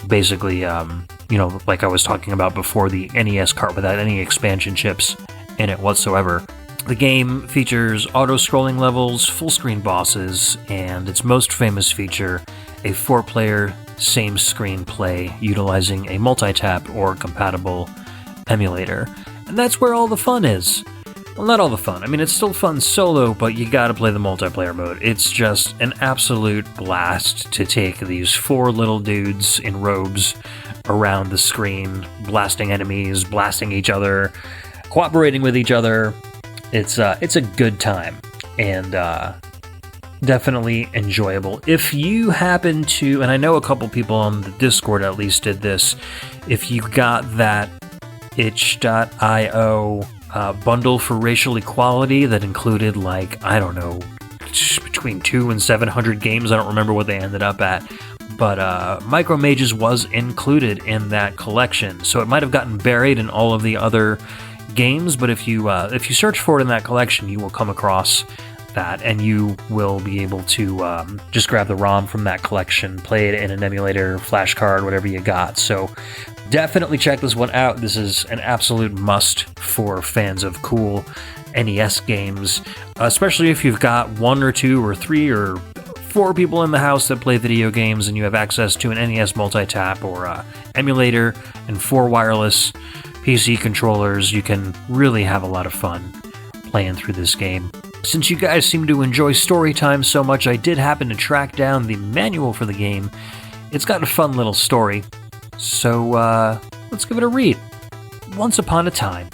Basically, like I was talking about before, the NES cart without any expansion chips in it whatsoever. The game features auto-scrolling levels, full-screen bosses, and its most famous feature, a 4-player same-screen play utilizing a multi-tap or compatible emulator. And that's where all the fun is. Well, not all the fun. I mean, it's still fun solo, but you gotta play the multiplayer mode. It's just an absolute blast to take these 4 little dudes in robes around the screen, blasting enemies, blasting each other, cooperating with each other. It's a good time. and definitely enjoyable. If you happen to, and I know a couple people on the Discord at least did this, if you got that itch.io bundle for racial equality that included, like, I don't know, between 200 and 700 games, I don't remember what they ended up at, but Micro Mages was included in that collection, so it might have gotten buried in all of the other games, but if you search for it in that collection, you will come across that, and you will be able to just grab the ROM from that collection, play it in an emulator, flash card, whatever you got. So definitely check this one out. This is an absolute must for fans of cool NES games, especially if you've got 1 or 2 or 3 or 4 people in the house that play video games and you have access to an NES multi-tap or emulator and 4 wireless PC controllers. You can really have a lot of fun playing through this game. Since you guys seem to enjoy story time so much, I did happen to track down the manual for the game. It's got a fun little story, so let's give it a read. Once upon a time,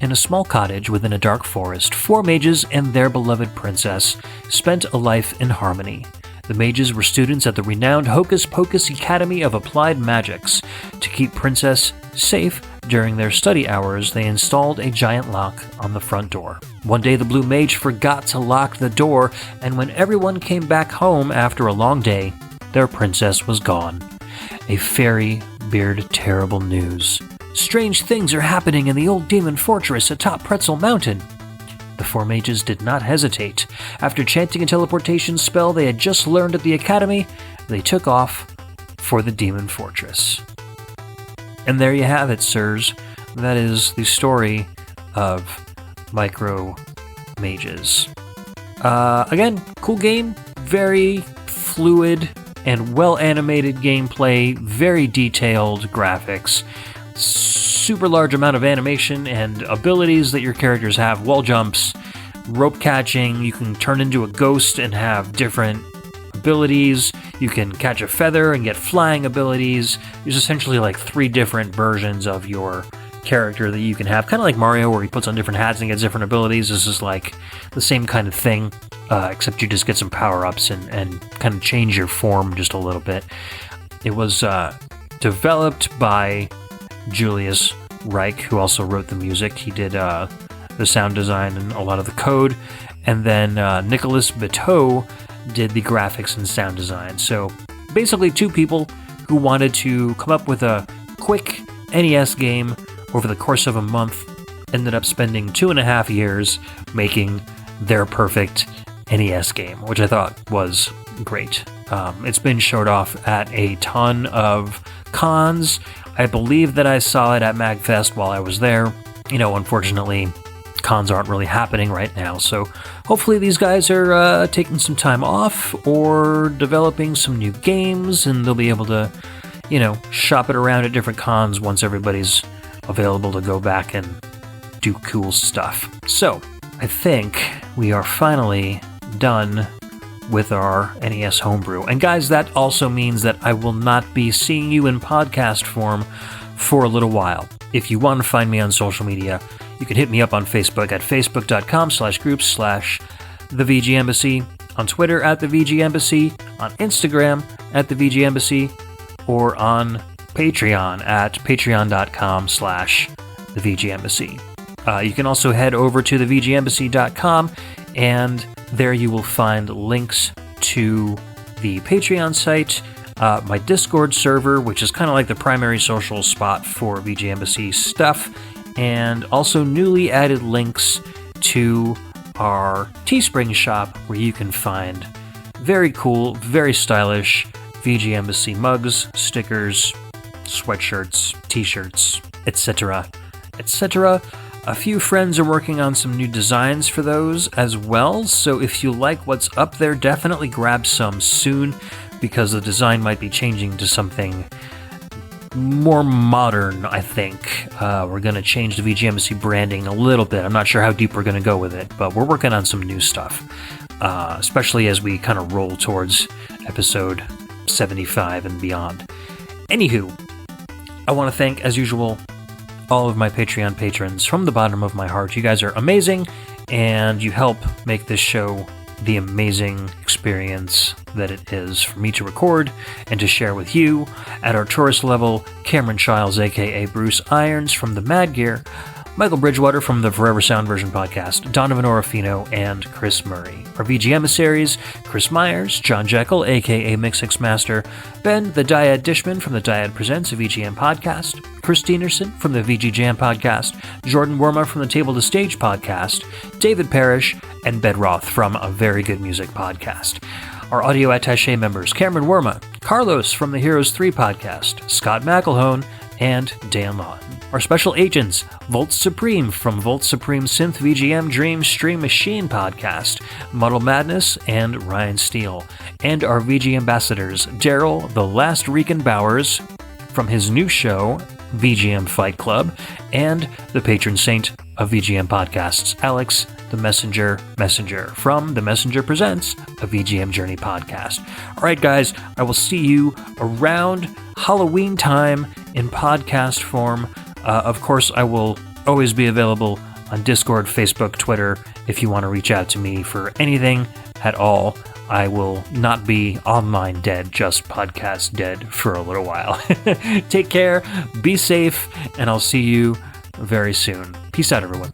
in a small cottage within a dark forest, 4 mages and their beloved princess spent a life in harmony. The mages were students at the renowned Hocus Pocus Academy of Applied Magics. To keep Princess safe during their study hours, they installed a giant lock on the front door. One day, the blue mage forgot to lock the door, and when everyone came back home after a long day, their princess was gone. A fairy beared terrible news. Strange things are happening in the old demon fortress atop Pretzel Mountain. The 4 mages did not hesitate. After chanting a teleportation spell they had just learned at the academy, they took off for the demon fortress. And there you have it, sirs. That is the story of Micro Mages. Again, cool game, very fluid and well-animated gameplay, very detailed graphics, super large amount of animation and abilities that your characters have, wall jumps, rope catching, you can turn into a ghost and have different abilities, you can catch a feather and get flying abilities. There's essentially like 3 different versions of your character that you can have, kind of like Mario where he puts on different hats and gets different abilities. This is like the same kind of thing, except you just get some power-ups and kind of change your form just a little bit. It was developed by Julius Reich, who also wrote the music. He did the sound design and a lot of the code, and then Nicolas Beteau did the graphics and sound design. So basically 2 people who wanted to come up with a quick NES game over the course of a month ended up spending 2.5 years making their perfect NES game, which I thought was great. It's been showed off at a ton of cons. I believe that I saw it at MagFest while I was there. You know, unfortunately, cons aren't really happening right now, so hopefully these guys are taking some time off or developing some new games, and they'll be able to, you know, shop it around at different cons once everybody's available to go back and do cool stuff. So, I think we are finally done with our NES Homebrew. And guys, that also means that I will not be seeing you in podcast form for a little while. If you want to find me on social media, you can hit me up on Facebook at facebook.com/groups/TheVGMbassy, on Twitter at TheVGMbassy, on Instagram at TheVGMbassy, or on Patreon at patreon.com/TheVGMbassy. You can also head over to thevgembassy.com, and there you will find links to the Patreon site, my Discord server, which is kind of like the primary social spot for VGMbassy stuff, and also newly added links to our Teespring shop, where you can find very cool, very stylish VGMbassy mugs, stickers, sweatshirts, t-shirts, etc., etc. A few friends are working on some new designs for those as well, so if you like what's up there, definitely grab some soon, because the design might be changing to something more modern, I think. We're going to change the VGMbassy branding a little bit. I'm not sure how deep we're going to go with it, but we're working on some new stuff, especially as we kind of roll towards episode 75 and beyond. Anywho, I want to thank, as usual, all of my Patreon patrons from the bottom of my heart. You guys are amazing, and you help make this show the amazing experience that it is for me to record and to share with you. At our tourist level, Cameron Childs, aka Bruce Irons from the Mad Gear, Michael Bridgewater from the Forever Sound Version podcast, Donovan Orofino, and Chris Murray. Our VG emissaries, Chris Myers, John Jekyll, aka Mixix Master, Ben the Dyad Dishman from the Dyad Presents, a VGM podcast, Chris Steenerson from the VG Jam podcast, Jordan Worma from the Table to Stage podcast, David Parrish, and Bedroth from a Very Good Music podcast. Our audio attaché members, Cameron Worma, Carlos from the Heroes 3 podcast, Scott McElhone, and Dan Lawton. Our special agents, Volt Supreme from Volt Supreme Synth VGM Dream Stream Machine podcast, Muddle Madness, and Ryan Steele. And our VG ambassadors, Daryl the Last Rican Bowers from his new show, VGM Fight Club, and the patron saint of VGM podcasts, Alex the Messenger from The Messenger Presents, a VGM Journey podcast. All right, guys, I will see you around Halloween time in podcast form. Of course, I will always be available on Discord, Facebook, Twitter, if you want to reach out to me for anything at all. I will not be online dead, just podcast dead for a little while. Take care, be safe, and I'll see you very soon. Peace out, everyone.